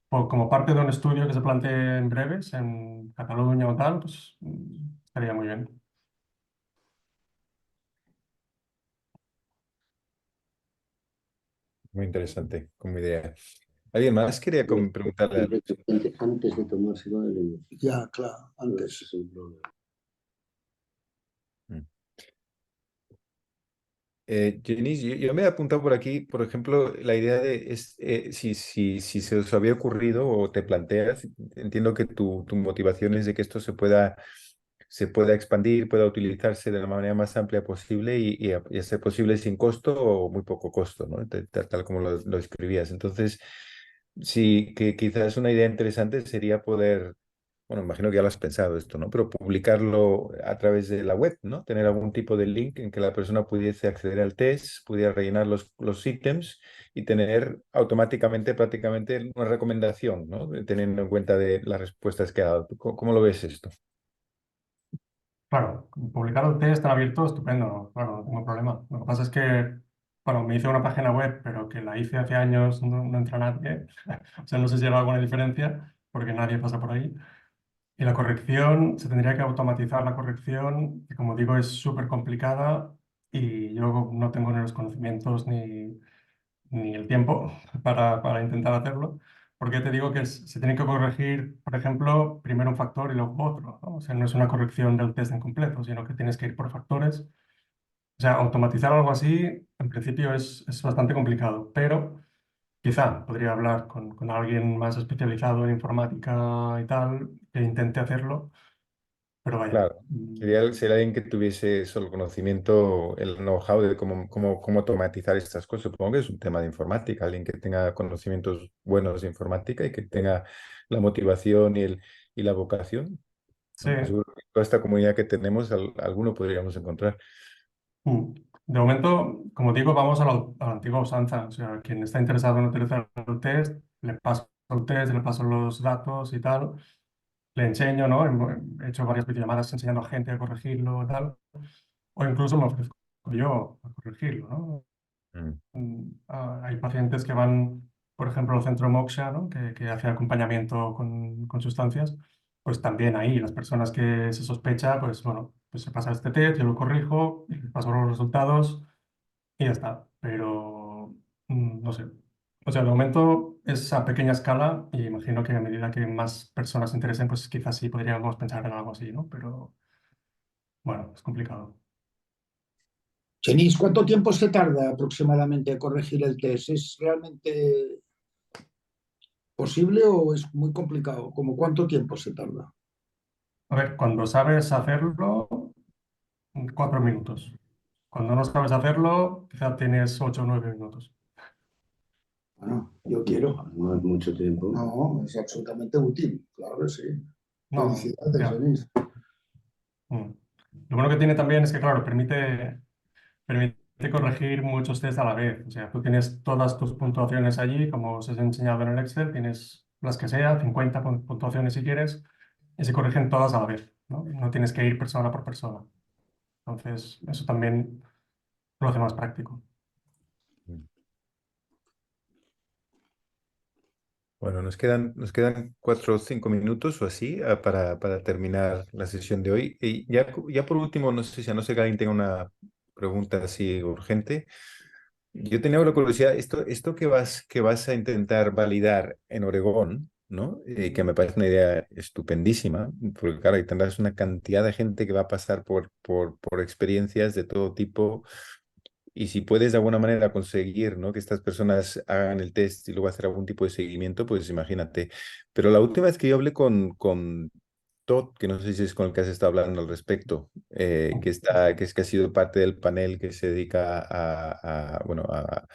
Speaker 2: como parte de un estudio que se plantee en breves, en Cataluña o tal, pues estaría muy bien.
Speaker 1: Muy interesante como idea. ¿Alguien más quería preguntarle?
Speaker 6: Antes de tomárselo,
Speaker 5: Ya, claro, antes.
Speaker 6: es un problema.
Speaker 1: Janice, yo me he apuntado por aquí, por ejemplo, la idea de si se os había ocurrido o te planteas, entiendo que tu motivación es de que esto se pueda expandir, pueda utilizarse de la manera más amplia posible y a ser posible sin costo o muy poco costo, ¿no? Tal como lo escribías. Entonces, sí, que quizás una idea interesante sería poder, bueno, imagino que ya lo has pensado esto, ¿no? Pero publicarlo a través de la web, ¿no? Tener algún tipo de link en que la persona pudiese acceder al test, pudiera rellenar los ítems y tener automáticamente prácticamente una recomendación, ¿no? Teniendo en cuenta de las respuestas que ha dado. ¿Cómo lo ves esto?
Speaker 2: Claro, publicar el test en abierto, estupendo, claro, no tengo problema. Lo que pasa es que, bueno, me hice una página web, pero que la hice hace años, no entra nadie. O sea, no sé si hay alguna diferencia, porque nadie pasa por ahí. Y la corrección, se tendría que automatizar la corrección, que como digo, es súper complicada y yo no tengo ni los conocimientos ni el tiempo para intentar hacerlo. Porque te digo que se tiene que corregir, por ejemplo, primero un factor y luego otro, ¿no? O sea, no es una corrección del test en completo, sino que tienes que ir por factores. O sea, automatizar algo así, en principio es bastante complicado, pero quizá podría hablar con alguien más especializado en informática y tal, que intente hacerlo, pero vaya.
Speaker 1: Claro, sería alguien que tuviese solo conocimiento, el know-how de cómo automatizar estas cosas. Supongo que es un tema de informática, alguien que tenga conocimientos buenos de informática y que tenga la motivación y la vocación.
Speaker 2: Sí.
Speaker 1: ¿No? Pues seguro que toda esta comunidad que tenemos, alguno podríamos encontrar.
Speaker 2: De momento, como digo, vamos a la antigua usanza. O sea, quien está interesado en utilizar el test, le paso el test, le paso los datos y tal, le enseño, ¿no? He hecho varias videollamadas enseñando a gente a corregirlo y tal, o incluso me ofrezco yo a corregirlo, ¿no?
Speaker 1: Mm.
Speaker 2: Hay pacientes que van, por ejemplo, al centro Moksha, ¿no? que hace acompañamiento con sustancias, pues también ahí las personas que se sospecha, pues bueno, pues se pasa este test, yo lo corrijo, y les paso los resultados y ya está. Pero no sé. O sea, de momento es a pequeña escala y imagino que a medida que más personas se interesen, pues quizás sí podríamos pensar en algo así, ¿no? Pero bueno, es complicado.
Speaker 5: Chenis, ¿cuánto tiempo se tarda aproximadamente a corregir el test? ¿Es realmente posible o es muy complicado? ¿Cómo cuánto tiempo se tarda?
Speaker 2: A ver, cuando sabes hacerlo, 4 minutos. Cuando no sabes hacerlo, quizá tienes 8 o 9 minutos.
Speaker 5: Bueno, yo quiero.
Speaker 6: No es mucho tiempo.
Speaker 5: No, es absolutamente útil, claro que sí.
Speaker 2: No,
Speaker 5: Felicidades,
Speaker 2: ya.
Speaker 5: Chenis.
Speaker 2: Lo bueno que tiene también es que, claro, permite corregir muchos test a la vez. O sea, tú tienes todas tus puntuaciones allí, como os he enseñado en el Excel, tienes las que sea, 50 puntuaciones si quieres, y se corrigen todas a la vez, ¿no? No tienes que ir persona por persona. Entonces, eso también lo hace más práctico.
Speaker 1: Bueno, nos quedan 4 o 5 minutos o así para terminar la sesión de hoy. Y ya por último, no sé si a no ser que alguien tenga una pregunta así urgente. Yo tenía una curiosidad, esto que vas a intentar validar en Oregón, ¿no? Que me parece una idea estupendísima, porque claro, ahí tendrás una cantidad de gente que va a pasar por experiencias de todo tipo, y si puedes de alguna manera conseguir, ¿no? Que estas personas hagan el test y luego hacer algún tipo de seguimiento, pues imagínate. Pero la última vez que yo hablé con Todd, que no sé si es con el que has estado hablando al respecto, que ha sido parte del panel que se dedica bueno, a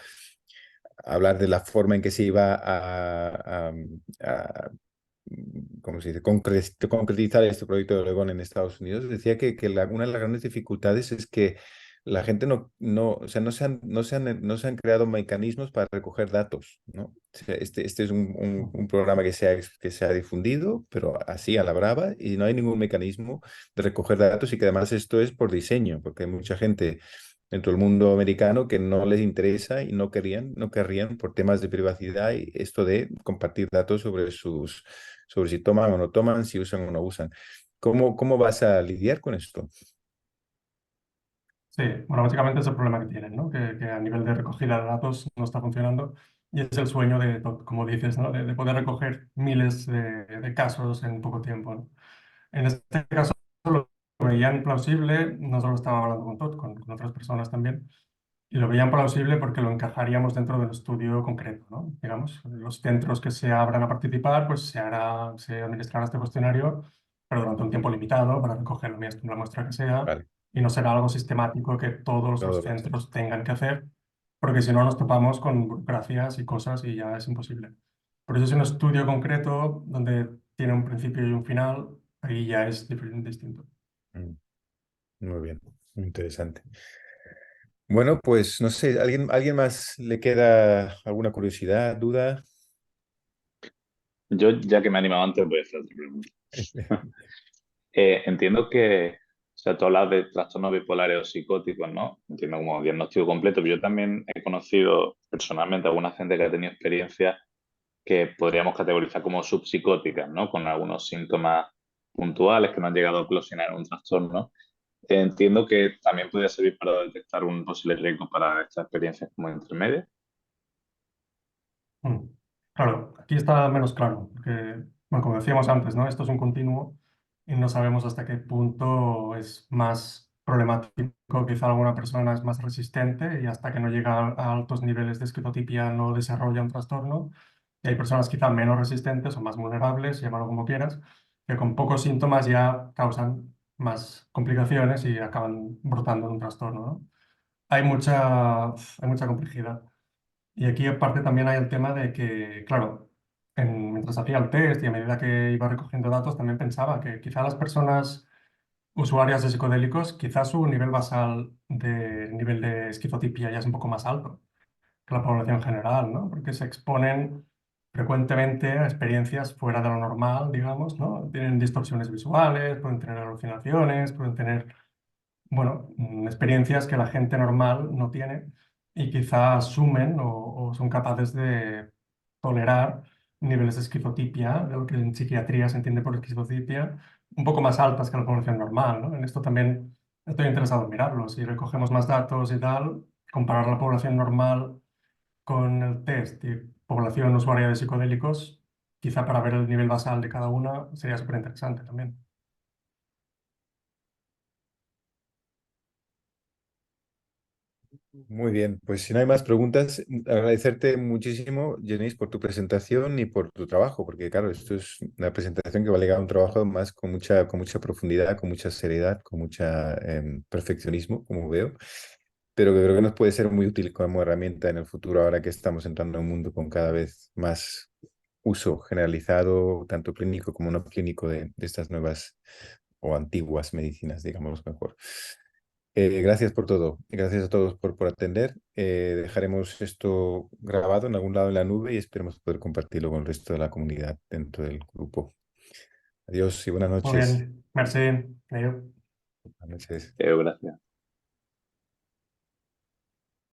Speaker 1: hablar de la forma en que se iba ¿cómo se dice?, concretizar este proyecto de Oregón en Estados Unidos. Decía que una de las grandes dificultades es que la gente o sea, no se han creado mecanismos para recoger datos, ¿no? O sea, este es un programa que se ha difundido, pero así a la brava, y no hay ningún mecanismo de recoger datos, y que además esto es por diseño, porque hay mucha gente dentro del mundo americano que no les interesa y no querrían por temas de privacidad y esto de compartir datos sobre si toman o no toman, si usan o no usan. ¿Cómo vas a lidiar con esto?
Speaker 2: Sí, bueno, básicamente es el problema que tienen, ¿no? Que a nivel de recogida de datos no está funcionando y es el sueño de, como dices, ¿no? De poder recoger miles de casos en poco tiempo, ¿no? En este caso lo veían plausible, no solo estaba hablando con Todd, con otras personas también, y lo veían plausible porque lo encajaríamos dentro del estudio concreto, ¿no? Digamos, los centros que se abran a participar, pues se administrará este cuestionario, pero durante un tiempo limitado para recoger la muestra que sea,
Speaker 1: Vale,
Speaker 2: y no será algo sistemático que todos los
Speaker 1: todos los
Speaker 2: centros
Speaker 1: centros.
Speaker 2: tengan que hacer, porque si no nos topamos con burocracias y cosas y ya es imposible. Por eso es un estudio concreto donde tiene un principio y un final, ahí ya es distinto.
Speaker 1: Mm, Muy bien, muy interesante. Bueno, pues no sé, ¿alguien más le queda alguna curiosidad, duda?
Speaker 4: Yo, ya que me he animado antes, voy a hacer otra pregunta. Entiendo que, o sea, tú hablas de trastornos bipolares o psicóticos, ¿no? Entiendo como diagnóstico completo, pero yo también he conocido personalmente a alguna gente que ha tenido experiencias que podríamos categorizar como subpsicóticas, ¿no? Con algunos síntomas puntuales que no han llegado a eclosionar en un trastorno. Entiendo que también podría servir para detectar un posible riesgo para estas experiencias como intermedias.
Speaker 2: Mm. Claro, aquí está menos claro, porque, bueno, como decíamos antes, ¿no? Esto es un continuo y no sabemos hasta qué punto es más problemático, quizá alguna persona es más resistente y hasta que no llega a altos niveles de esquizotipia no desarrolla un trastorno. Y hay personas quizá menos resistentes o más vulnerables, llámalo como quieras, que con pocos síntomas ya causan más complicaciones y acaban brotando en un trastorno, ¿no? Hay mucha complejidad. Y aquí aparte también hay el tema de que, claro, mientras hacía el test y a medida que iba recogiendo datos, también pensaba que quizá las personas usuarias de psicodélicos, quizá su nivel basal de nivel de esquizotipia ya es un poco más alto que la población general, ¿no? Porque se exponen frecuentemente a experiencias fuera de lo normal, digamos, ¿no? Tienen distorsiones visuales, pueden tener alucinaciones, pueden tener bueno, experiencias que la gente normal no tiene y quizá asumen o son capaces de tolerar niveles de esquizotipia, de lo que en psiquiatría se entiende por esquizotipia, un poco más altas que la población normal, ¿no? En esto también estoy interesado en mirarlo. Si recogemos más datos y tal, comparar la población normal con el test y población usuaria de psicodélicos, quizá para ver el nivel basal de cada una sería súper interesante también.
Speaker 1: Muy bien, pues si no hay más preguntas, agradecerte muchísimo, Janice, por tu presentación y por tu trabajo, porque claro, esto es una presentación que va ligada a un trabajo más con mucha profundidad, con mucha seriedad, con mucha perfeccionismo, como veo, pero que creo que nos puede ser muy útil como herramienta en el futuro, ahora que estamos entrando en un mundo con cada vez más uso generalizado, tanto clínico como no clínico, de estas nuevas o antiguas medicinas, digamos mejor. Gracias por todo. Gracias a todos por atender. Dejaremos esto grabado en algún lado en la nube y esperemos poder compartirlo con el resto de la comunidad dentro del grupo. Adiós y buenas
Speaker 2: Muy
Speaker 1: noches.
Speaker 2: bien, merci. Adéu.
Speaker 1: Buenas noches.
Speaker 4: Gracias.